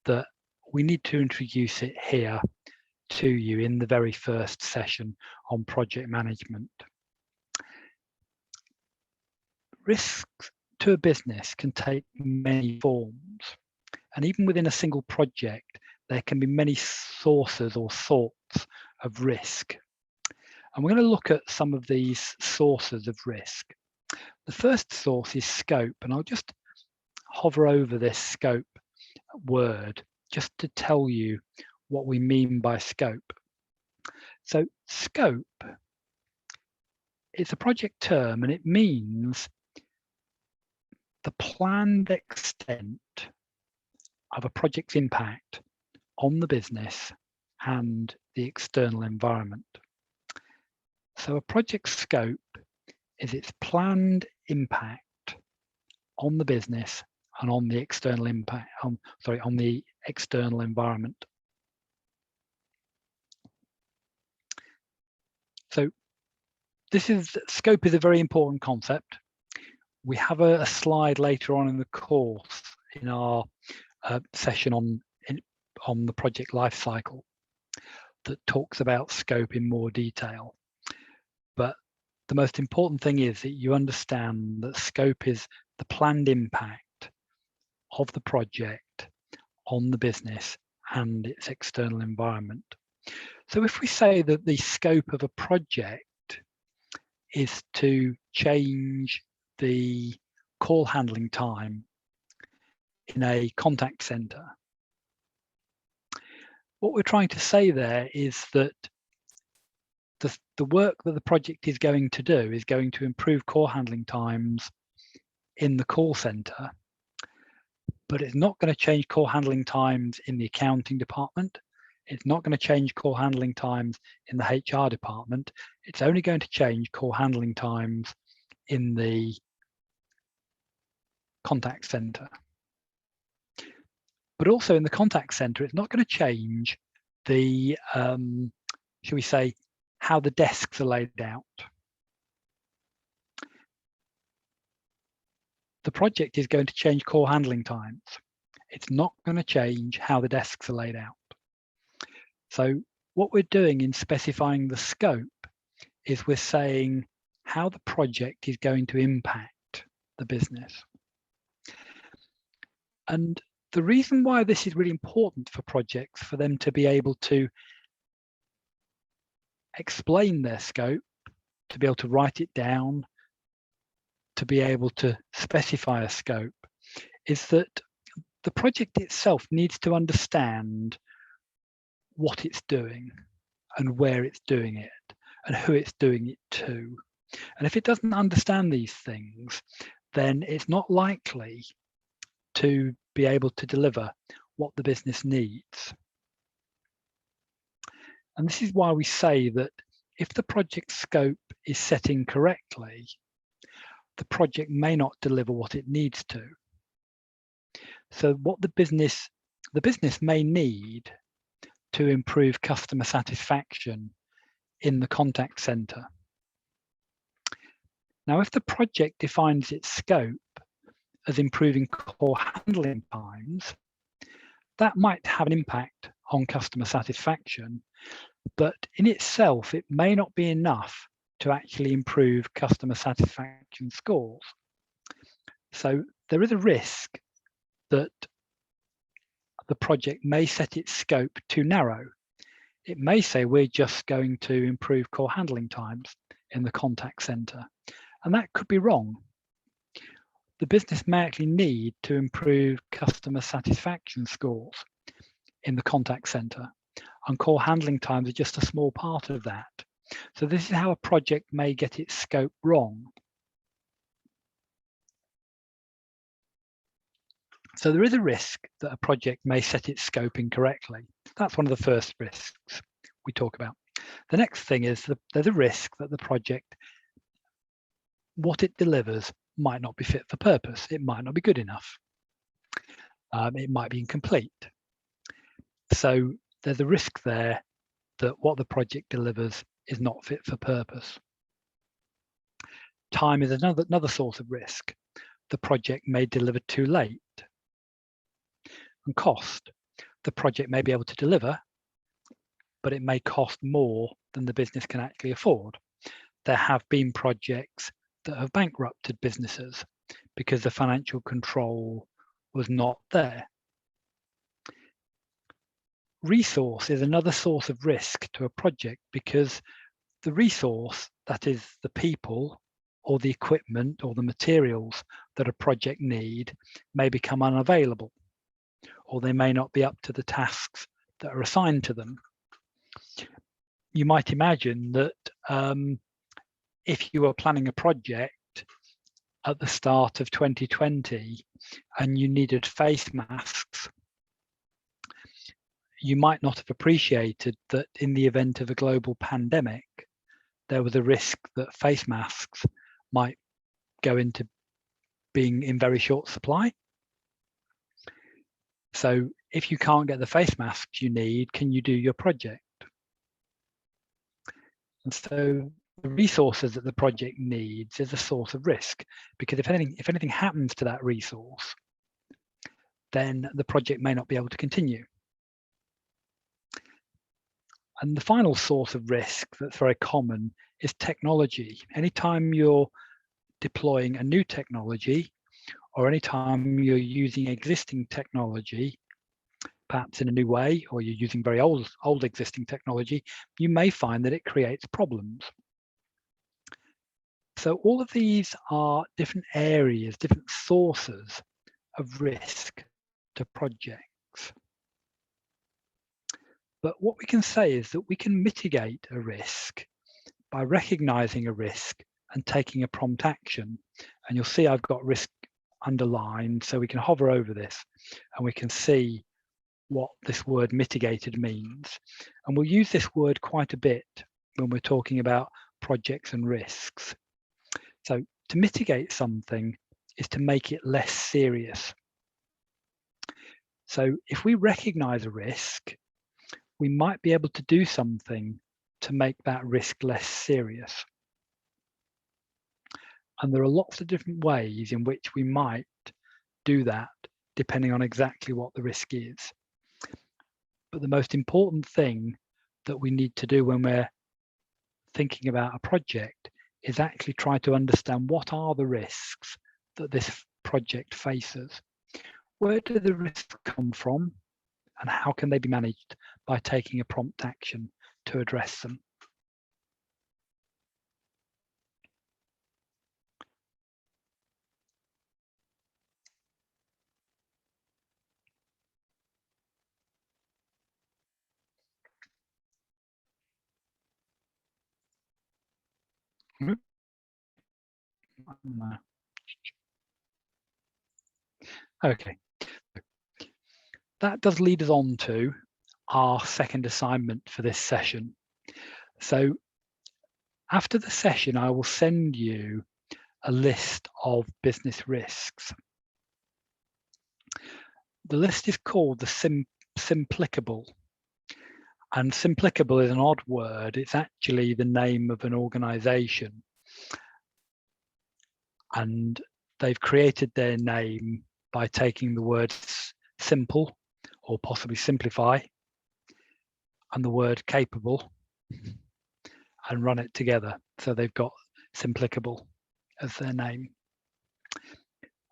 Speaker 1: that we need to introduce it here to you in the very first session on project management. Risks to a business can take many forms, and even within a single project, there can be many sources or sorts of risk. And we're going to look at some of these sources of risk. The first source is scope, and I'll just hover over this scope word just to tell you what we mean by scope. So scope is a project term, and it means the planned extent of a project's impact on the business and the external environment. So a project scope is its planned impact on the business and on the external impact, on the external environment. So scope is a very important concept. We have a slide later on in the course in our session on the project life cycle that talks about scope in more detail. But the most important thing is that you understand that scope is the planned impact of the project on the business and its external environment. So if we say that the scope of a project is to change the call handling time in a contact center, what we're trying to say there is that the work that the project is going to do is going to improve call handling times in the call center, but it's not going to change call handling times in the accounting department. It's not going to change call handling times in the HR department. It's only going to change call handling times in the contact center. But also in the contact center, it's not going to change the, shall we say, how the desks are laid out. The project is going to change call handling times. It's not going to change how the desks are laid out. So what we're doing in specifying the scope is we're saying how the project is going to impact the business. And the reason why this is really important for projects, for them to be able to explain their scope, to be able to write it down, to be able to specify a scope, is that the project itself needs to understand what it's doing and where it's doing it and who it's doing it to. And if it doesn't understand these things, then it's not likely to be able to deliver what the business needs. And this is why we say that if the project scope is set incorrectly, the project may not deliver what it needs to. So what the business may need to improve customer satisfaction in the contact center. Now, if the project defines its scope as improving call handling times, that might have an impact on customer satisfaction, but in itself, it may not be enough to actually improve customer satisfaction scores. So there is a risk that the project may set its scope too narrow. It may say we're just going to improve call handling times in the contact center, and that could be wrong. The business may actually need to improve customer satisfaction scores in the contact center, and call handling times are just a small part of that. So this is how a project may get its scope wrong. So there is a risk that a project may set its scope incorrectly. That's one of the first risks we talk about. The next thing is that there's a risk that the project, what it delivers, might not be fit for purpose. It might not be good enough. It might be incomplete. So there's a risk there that what the project delivers is not fit for purpose. Time is another source of risk. The project may deliver too late. And cost. The project may be able to deliver, but it may cost more than the business can actually afford. There have been projects that have bankrupted businesses because the financial control was not there. Resource is another source of risk to a project because the resource, that is the people or the equipment or the materials that a project need, may become unavailable, or they may not be up to the tasks that are assigned to them. You might imagine that if you were planning a project at the start of 2020 and you needed face masks, you might not have appreciated that in the event of a global pandemic, there was a risk that face masks might go into being in very short supply. So if you can't get the face masks you need, can you do your project? And so the resources that the project needs is a source of risk, because if anything happens to that resource, then the project may not be able to continue. And the final source of risk that's very common is technology. Anytime you're deploying a new technology, or anytime you're using existing technology, perhaps in a new way, or you're using very old existing technology, you may find that it creates problems. So all of these are different areas, different sources of risk to projects. But what we can say is that we can mitigate a risk by recognizing a risk and taking a prompt action. And you'll see I've got risk underlined, so we can hover over this and we can see what this word mitigated means. And we'll use this word quite a bit when we're talking about projects and risks. So to mitigate something is to make it less serious. So if we recognize a risk, we might be able to do something to make that risk less serious. And there are lots of different ways in which we might do that, depending on exactly what the risk is. But the most important thing that we need to do when we're thinking about a project is actually try to understand what are the risks that this project faces. Where do the risks come from, and how can they be managed by taking a prompt action to address them? Okay, that does lead us on to our second assignment for this session. So after the session, I will send you a list of business risks. The list is called the Simplicable. And Simplicable is an odd word. It's actually the name of an organization. And they've created their name by taking the words simple, or possibly simplify, and the word capable, and run it together. So they've got Simplicable as their name.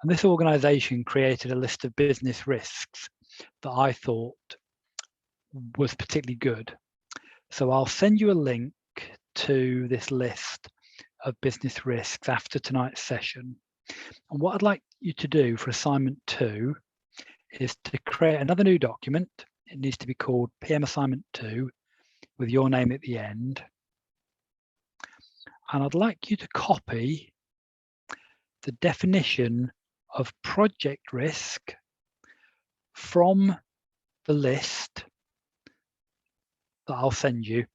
Speaker 1: And this organization created a list of business risks that I thought was particularly good. So I'll send you a link to this list of business risks after tonight's session. And what I'd like you to do for assignment 2 is to create another new document. It needs to be called PM Assignment 2 with your name at the end. And I'd like you to copy the definition of project risk from the list that I'll send you.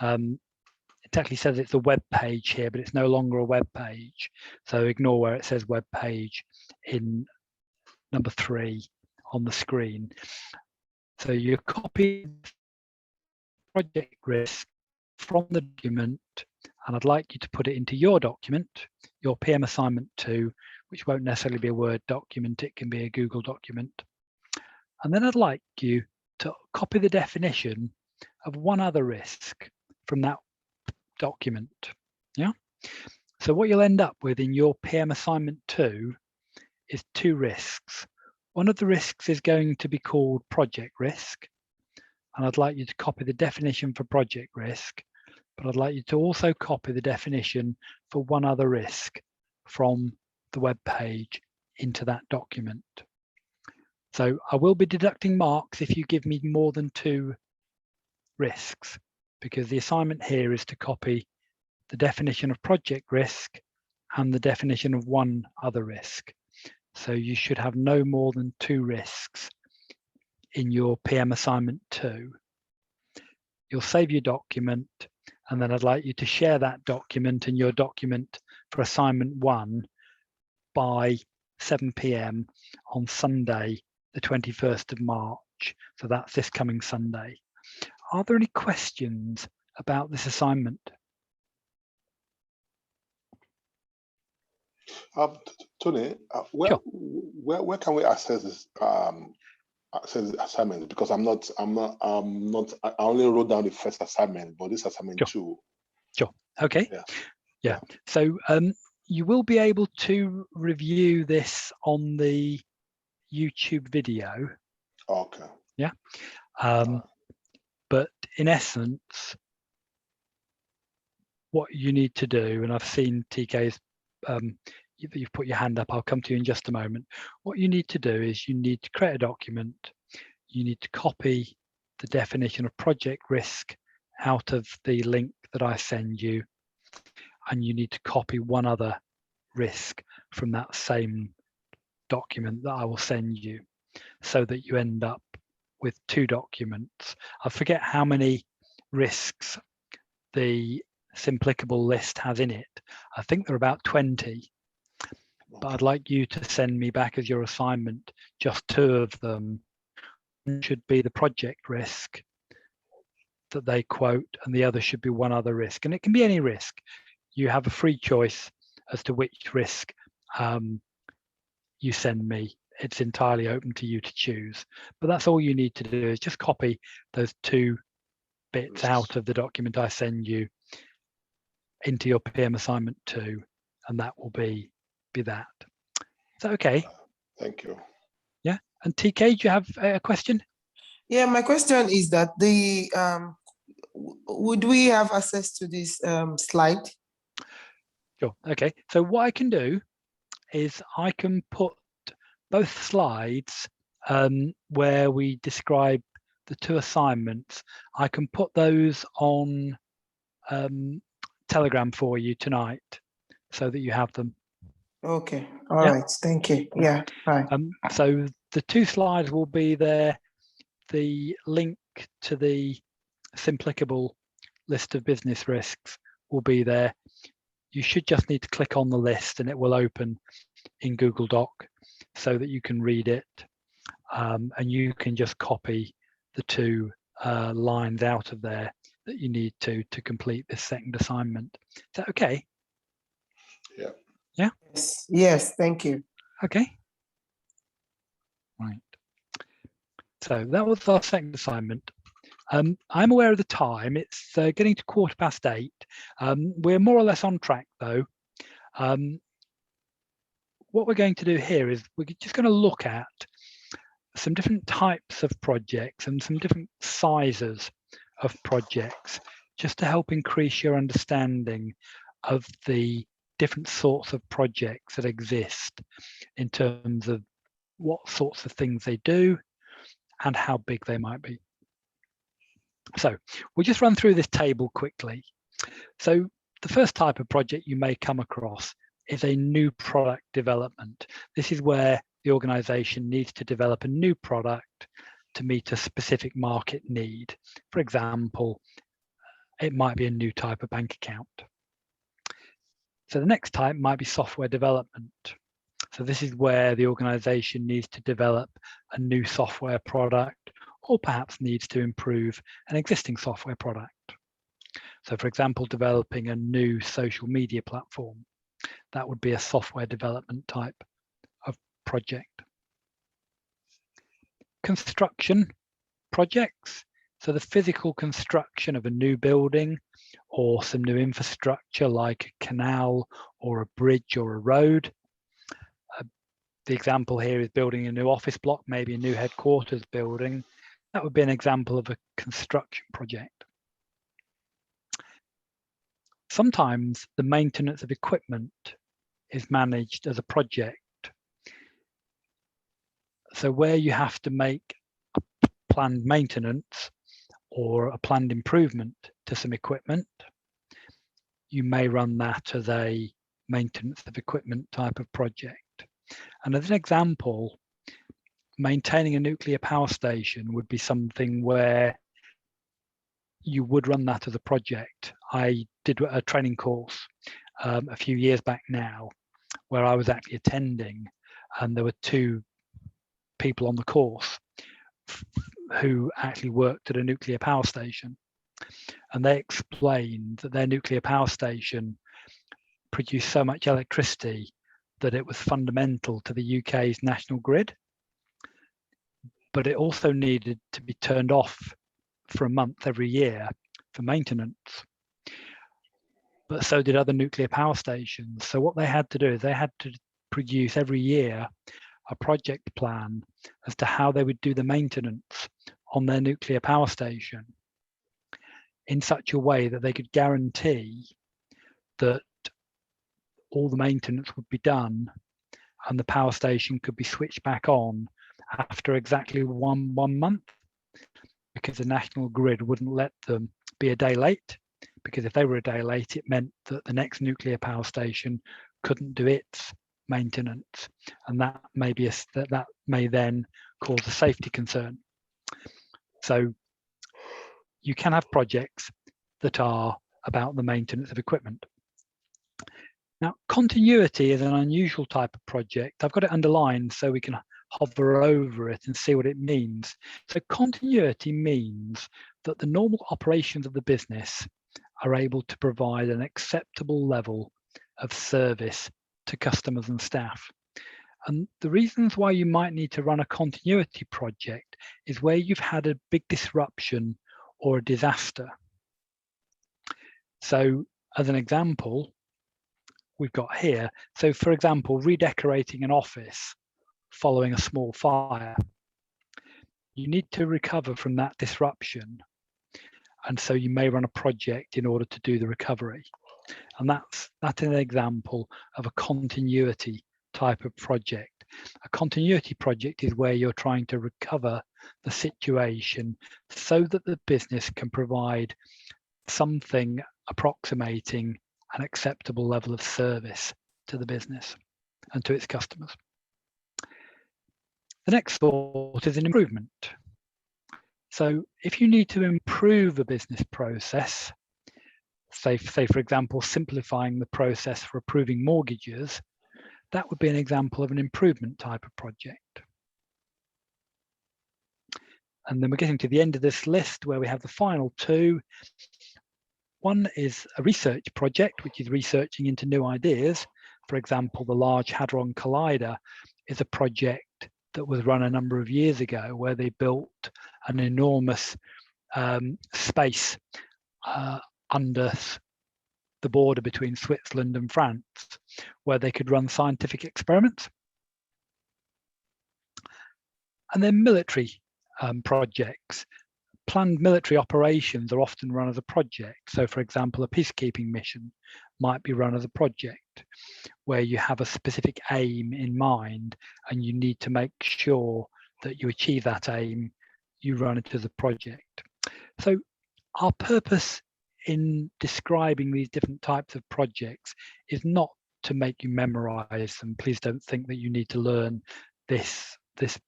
Speaker 1: It actually says it's a web page here, but it's no longer a web page. So ignore where it says web page in number 3 on the screen. So you copy project risk from the document, and I'd like you to put it into your document, your PM Assignment 2, which won't necessarily be a Word document, it can be a Google document. And then I'd like you to copy the definition of one other risk from that document. Yeah. So what you'll end up with in your PM Assignment 2 is 2 risks. One of the risks is going to be called project risk. And I'd like you to copy the definition for project risk, but I'd like you to also copy the definition for one other risk from the web page into that document. So I will be deducting marks if you give me more than 2 risks, because the assignment here is to copy the definition of project risk and the definition of one other risk. So you should have no more than 2 risks in your PM Assignment 2. You'll save your document, and then I'd like you to share that document and your document for Assignment 1 by 7 PM on Sunday, the 21st of March. So that's this coming Sunday. Are there any questions about this assignment?
Speaker 2: Tony,
Speaker 1: Sure.
Speaker 2: where can we access this assignment? Because I only wrote down the first assignment, but this assignment
Speaker 1: Sure.
Speaker 2: 2.
Speaker 1: Sure. Okay. Yeah. So you will be able to review this on the YouTube video.
Speaker 2: Okay.
Speaker 1: Yeah. But in essence, what you need to do, and I've seen TK's, you've put your hand up, I'll come to you in just a moment. What you need to do is you need to create a document. You need to copy the definition of project risk out of the link that I send you. And you need to copy one other risk from that same document that I will send you, so that you end up with 2 documents. I forget how many risks the Simplicable list has in it. I think there are about 20, but I'd like you to send me back as your assignment just 2 of them. One should be the project risk that they quote, and the other should be one other risk, and it can be any risk. You have a free choice as to which risk you send me it's entirely open to you to choose. But that's all you need to do is just copy those 2 bits out of the document I send you into your PM assignment 2, and that will be that. Is that okay?
Speaker 2: Thank you.
Speaker 1: Yeah. And TK, do you have a question?
Speaker 5: Yeah, my question is that would we have access to this slide?
Speaker 1: Sure. Okay. So what I can do is I can put both slides where we describe the 2 assignments. I can put those on Telegram for you tonight so that you have them.
Speaker 5: Okay. All right. Thank you. Yeah. Fine.
Speaker 1: So the 2 slides will be there. The link to the Simplicable list of business risks will be there. You should just need to click on the list and it will open in Google Doc so that you can read it, and you can just copy the 2 lines out of there that you need to complete this second assignment. Is that okay?
Speaker 2: Yeah.
Speaker 1: Yeah?
Speaker 5: Yes, thank you.
Speaker 1: Okay. Right. So that was our second assignment. I'm aware of the time. It's getting to 8:15. We're more or less on track though. What we're going to do here is we're just going to look at some different types of projects and some different sizes of projects, just to help increase your understanding of the different sorts of projects that exist in terms of what sorts of things they do and how big they might be. So we'll just run through this table quickly. So the first type of project you may come across is a new product development. This is where the organization needs to develop a new product to meet a specific market need. For example, it might be a new type of bank account. So the next type might be software development. So this is where the organization needs to develop a new software product, or perhaps needs to improve an existing software product. So for example, developing a new social media platform, that would be a software development type of project. Construction projects, so the physical construction of a new building or some new infrastructure like a canal or a bridge or a road. The example here is building a new office block, maybe a new headquarters building. That would be an example of a construction project. Sometimes the maintenance of equipment is managed as a project. So where you have to make a planned maintenance or a planned improvement to some equipment, you may run that as a maintenance of equipment type of project. And as an example, maintaining a nuclear power station would be something where you would run that as a project. I did a training course a few years back now where I was actually attending, and there were 2 people on the course who actually worked at a nuclear power station, and they explained that their nuclear power station produced so much electricity that it was fundamental to the UK's national grid, but it also needed to be turned off for a month every year for maintenance. But so did other nuclear power stations. So what they had to do is they had to produce every year a project plan as to how they would do the maintenance on their nuclear power station in such a way that they could guarantee that all the maintenance would be done and the power station could be switched back on after exactly one month, because the national grid wouldn't let them be a day late, because if they were a day late, it meant that the next nuclear power station couldn't do its maintenance, and that may then cause a safety concern. So you can have projects that are about the maintenance of equipment. Now, continuity is an unusual type of project. I've got it underlined so we can hover over it and see what it means. So continuity means that the normal operations of the business are able to provide an acceptable level of service to customers and staff. And the reasons why you might need to run a continuity project is where you've had a big disruption or a disaster. So as an example, we've got here, so for example, redecorating an office following a small fire. You need to recover from that disruption. And so you may run a project in order to do the recovery. And that's an example of a continuity type of project. A continuity project is where you're trying to recover the situation so that the business can provide something approximating an acceptable level of service to the business and to its customers. The next thought is an improvement. So if you need to improve a business process, say for example, simplifying the process for approving mortgages, that would be an example of an improvement type of project. And then we're getting to the end of this list where we have the final two. One is a research project, which is researching into new ideas. For example, the Large Hadron Collider is a project that was run a number of years ago where they built an enormous space under the border between Switzerland and France, where they could run scientific experiments. And then military projects. Planned military operations are often run as a project. So for example, a peacekeeping mission might be run as a project where you have a specific aim in mind and you need to make sure that you achieve that aim, you run it as a project. So our purpose in describing these different types of projects is not to make you memorize them. Please don't think that you need to learn this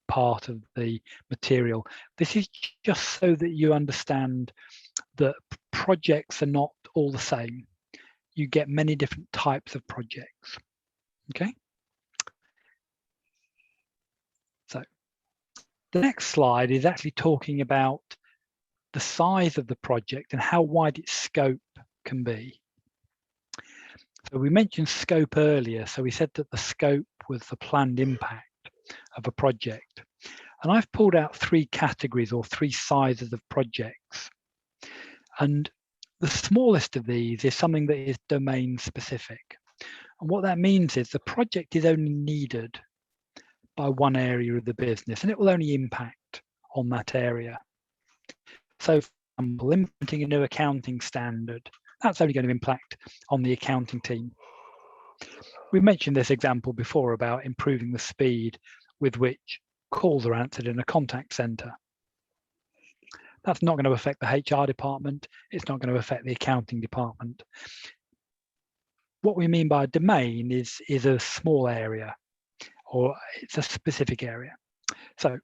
Speaker 1: part of the material. This is just so that you understand that projects are not all the same. You get many different types of projects. Okay. So the next slide is actually talking about the size of the project and how wide its scope can be. So we mentioned scope earlier. So we said that the scope was the planned impact of a project. And I've pulled out three categories or three sizes of projects. And the smallest of these is something that is domain specific. And what that means is the project is only needed by one area of the business and it will only impact on that area. So for example, implementing a new accounting standard, that's only going to impact on the accounting team. We mentioned this example before about improving the speed with which calls are answered in a contact center. That's not going to affect the HR department. It's not going to affect the accounting department. What we mean by a domain is a small area or it's a specific area. So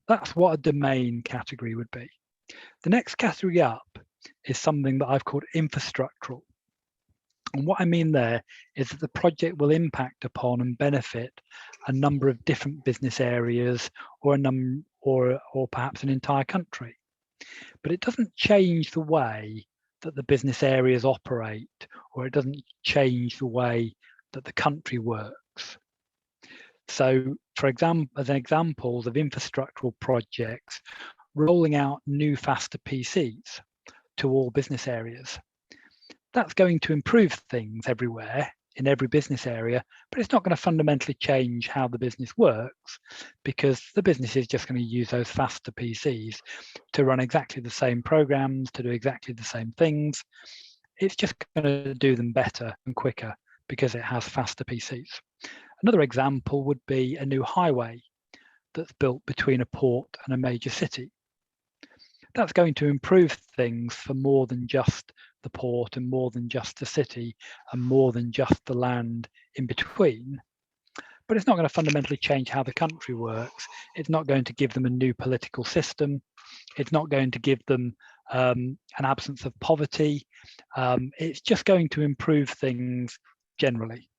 Speaker 1: that's what a domain category would be. The next category up is something that I've called infrastructural. And what I mean there is that the project will impact upon and benefit a number of different business areas or perhaps an entire country. But it doesn't change the way that the business areas operate, or it doesn't change the way that the country works. So for example, as examples of infrastructural projects, rolling out new faster PCs to all business areas. That's going to improve things everywhere in every business area, but it's not going to fundamentally change how the business works because the business is just going to use those faster PCs to run exactly the same programs, to do exactly the same things. It's just going to do them better and quicker because it has faster PCs. Another example would be a new highway that's built between a port and a major city. That's going to improve things for more than just the port and more than just the city and more than just the land in between. But it's not going to fundamentally change how the country works. It's not going to give them a new political system. It's not going to give them an absence of poverty. It's just going to improve things generally.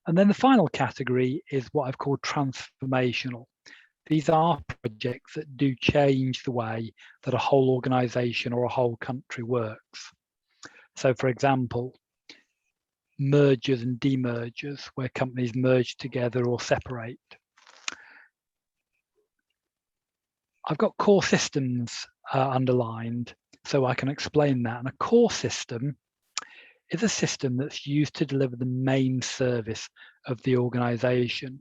Speaker 1: And then the final category is what I've called transformational. These are projects that do change the way that a whole organization or a whole country works. So for example, mergers and demergers, where companies merge together or separate. I've got core systems underlined so I can explain that. And a core system is a system that's used to deliver the main service of the organization.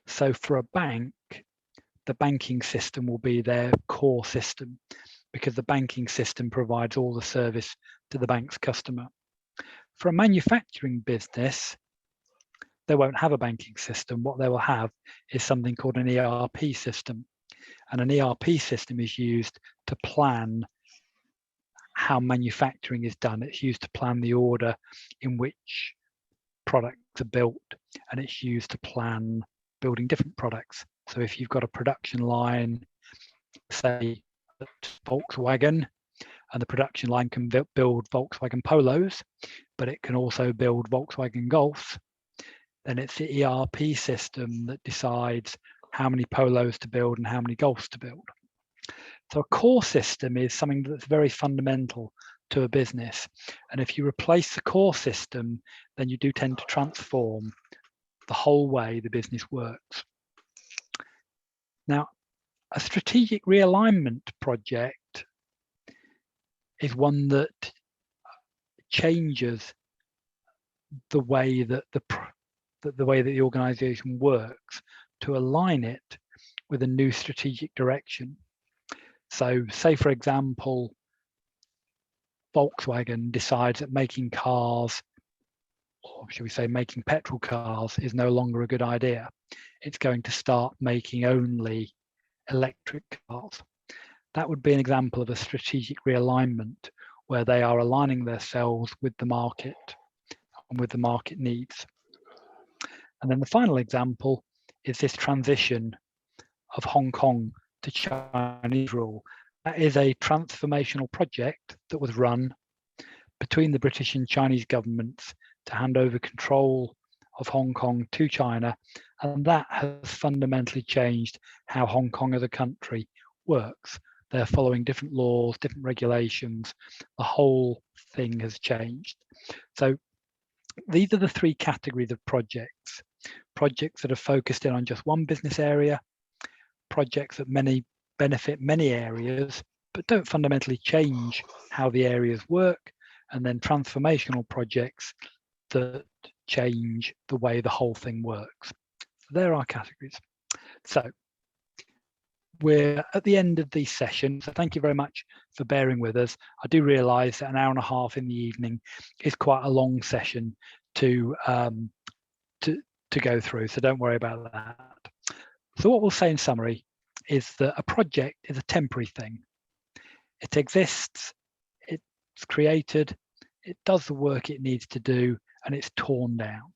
Speaker 1: So for a bank, the banking system will be their core system because the banking system provides all the service to the bank's customer. For a manufacturing business, they won't have a banking system. What they will have is something called an ERP system. And an ERP system is used to plan how manufacturing is done. It's used to plan the order in which products are built, and it's used to plan building different products. So if you've got a production line, say at Volkswagen, and the production line can build Volkswagen Polos, but it can also build Volkswagen Golfs, then it's the ERP system that decides how many Polos to build and how many Golfs to build. So a core system is something that's very fundamental to a business. And if you replace the core system, then you do tend to transform the whole way the business works. Now, a strategic realignment project is one that changes the way that the organization works to align it with a new strategic direction. So say, for example, Volkswagen decides that making cars, or should we say making petrol cars, is no longer a good idea. It's going to start making only electric cars. That would be an example of a strategic realignment where they are aligning themselves with the market and with the market needs. And then the final example is this transition of Hong Kong to Chinese rule. That is a transformational project that was run between the British and Chinese governments to hand over control of Hong Kong to China, and that has fundamentally changed how Hong Kong as a country works. They're following different laws, different regulations. The whole thing has changed. So these are the three categories of projects. Projects that are focused in on just one business area, projects that benefit many areas, but don't fundamentally change how the areas work, and then transformational projects that change the way the whole thing works. There are categories. So we're at the end of the session, so thank you very much for bearing with us. I do realise that an hour and a half in the evening is quite a long session to go through, so don't worry about that. So what we'll say in summary is that a project is a temporary thing. It exists, it's created, it does the work it needs to do, and it's torn down.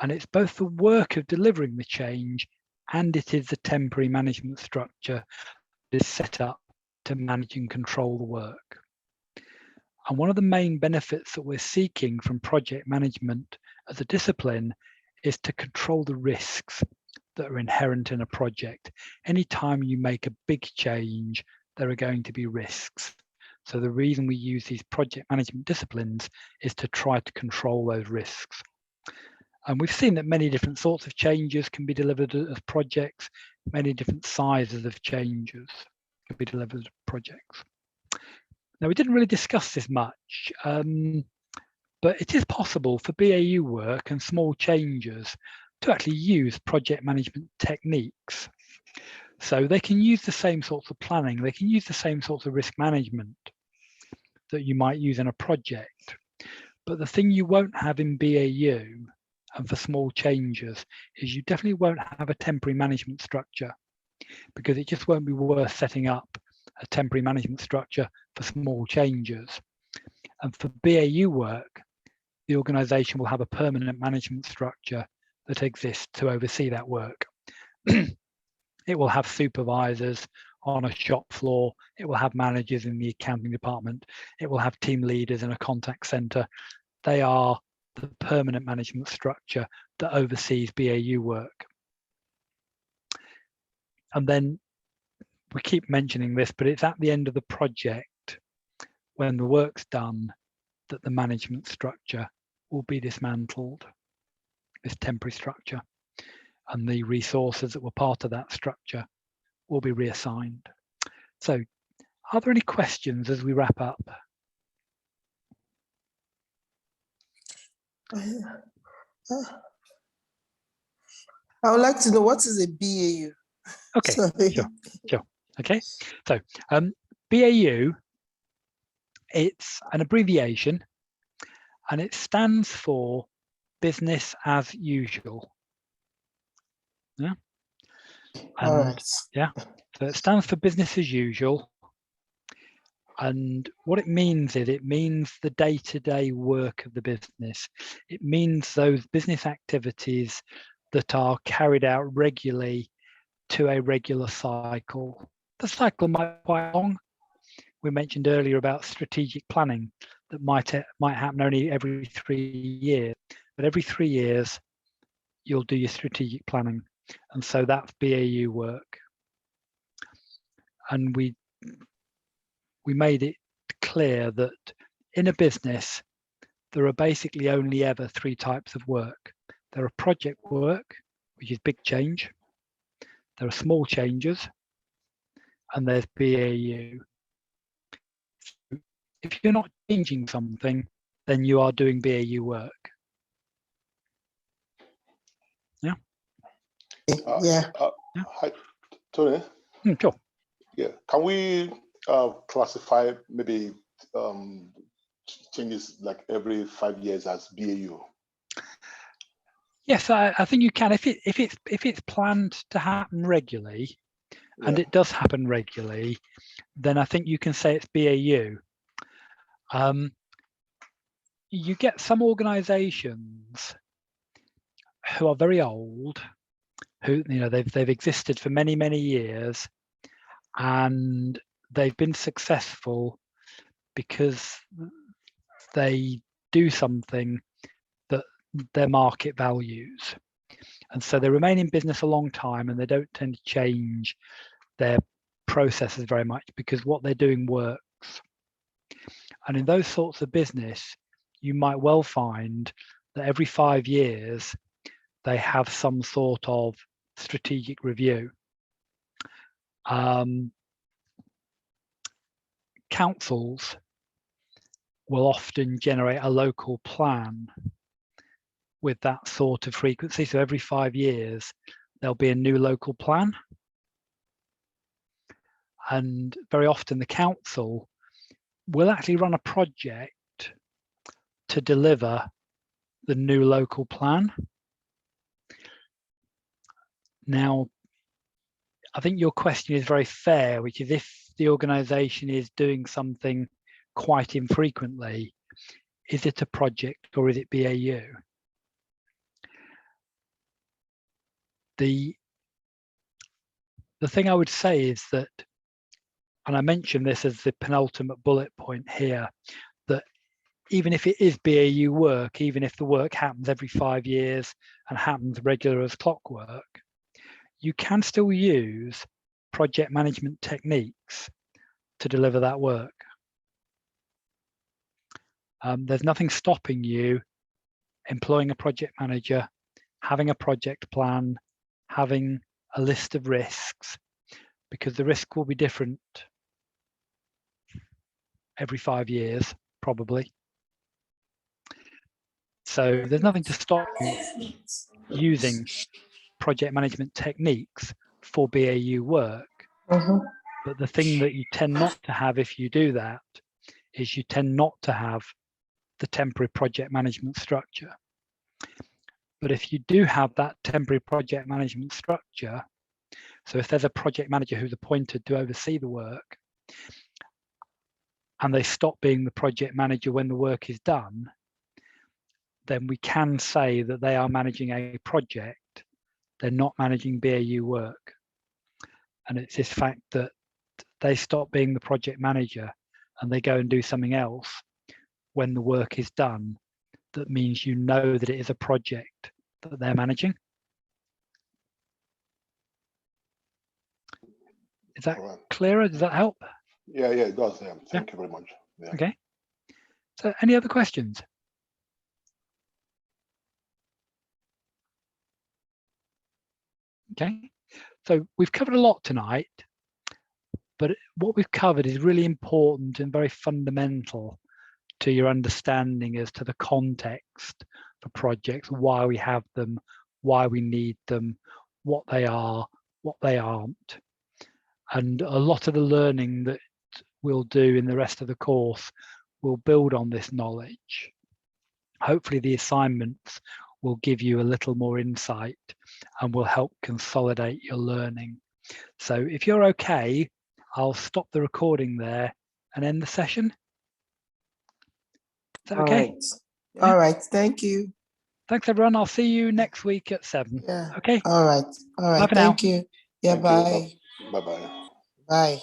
Speaker 1: And it's both the work of delivering the change and it is the temporary management structure that is set up to manage and control the work. And one of the main benefits that we're seeking from project management as a discipline is to control the risks that are inherent in a project. Anytime you make a big change, there are going to be risks. So the reason we use these project management disciplines is to try to control those risks. And we've seen that many different sorts of changes can be delivered as projects, many different sizes of changes can be delivered as projects. Now, we didn't really discuss this much, but it is possible for BAU work and small changes to actually use project management techniques. So they can use the same sorts of planning, they can use the same sorts of risk management that you might use in a project. But the thing you won't have in BAU and for small changes is you definitely won't have a temporary management structure, because it just won't be worth setting up a temporary management structure for small changes. And for BAU work, the organisation will have a permanent management structure that exists to oversee that work. It will have supervisors on a shop floor, it will have managers in the accounting department, it will have team leaders in a contact centre. They are the permanent management structure that oversees BAU work. And then we keep mentioning this, but it's at the end of the project when the work's done that the management structure will be dismantled, this temporary structure, and the resources that were part of that structure will be reassigned. So, are there any questions as we wrap up?
Speaker 5: I would like to know, what is a BAU?
Speaker 1: Okay,
Speaker 5: Sorry.
Speaker 1: sure. Okay, so BAU, it's an abbreviation, and it stands for business as usual. Yeah.
Speaker 5: All right.
Speaker 1: Yeah. So it stands for business as usual. And what it means is it means the day-to-day work of the business. It means those business activities that are carried out regularly to a regular cycle. The cycle might be quite long. We mentioned earlier about strategic planning that might happen only every 3 years, but every 3 years you'll do your strategic planning, and so that's BAU work. And we made it clear that in a business there are basically only ever 3 types of work. There are project work, which is big change. There are small changes, and there's BAU. If you're not changing something, then you are doing BAU work. Yeah.
Speaker 5: Yeah.
Speaker 2: Hi, Tony.
Speaker 1: Sure.
Speaker 2: Yeah. Can we classify maybe changes like every 5 years as BAU?
Speaker 1: Yes, I think you can. If it's planned to happen regularly, and
Speaker 2: Yeah.
Speaker 1: it does happen regularly, then I think you can say it's BAU. You get some organisations who are very old, who they've existed for many years, and they've been successful because they do something that their market values, and so they remain in business a long time, and they don't tend to change their processes very much because what they're doing works. And in those sorts of business, you might well find that every 5 years they have some sort of strategic review. Councils will often generate a local plan with that sort of frequency. So every 5 years, there'll be a new local plan. And very often the council will actually run a project to deliver the new local plan. Now, I think your question is very fair, which is if the organisation is doing something quite infrequently, is it a project or is it BAU? The thing I would say is that, and I mentioned this as the penultimate bullet point here, that even if it is BAU work, even if the work happens every 5 years and happens regular as clockwork, you can still use project management techniques to deliver that work. There's nothing stopping you employing a project manager, having a project plan, having a list of risks, because the risk will be different every 5 years, probably. So there's nothing to stop you using project management techniques for BAU work. But the thing that you tend not to have if you do that is you tend not to have the temporary project management structure. But if you do have that temporary project management structure, so if there's a project manager who's appointed to oversee the work and they stop being the project manager when the work is done, then we can say that they are managing a project. They're not managing BAU work. And it's this fact that they stop being the project manager and they go and do something else when the work is done that means you know that it is a project that they're managing. Is that clearer? Does that help?
Speaker 2: Yeah, it does. Thank you very much. Yeah.
Speaker 1: Okay. So any other questions? Okay, so we've covered a lot tonight, but what we've covered is really important and very fundamental to your understanding as to the context for projects, why we have them, why we need them, what they are, what they aren't. And a lot of the learning that we'll do in the rest of the course will build on this knowledge. Hopefully the assignments will give you a little more insight and will help consolidate your learning. So if you're okay, I'll stop the recording there and end the session. Is that
Speaker 5: All
Speaker 1: okay?
Speaker 5: right. All right. Thank you.
Speaker 1: Thanks everyone. I'll see you next week at 7.
Speaker 5: Yeah.
Speaker 1: Okay.
Speaker 5: All right. All
Speaker 1: Bye
Speaker 5: right.
Speaker 1: for now.
Speaker 5: Thank you. Yeah.
Speaker 2: Thank you.
Speaker 5: Bye.
Speaker 2: Bye-bye.
Speaker 5: Bye.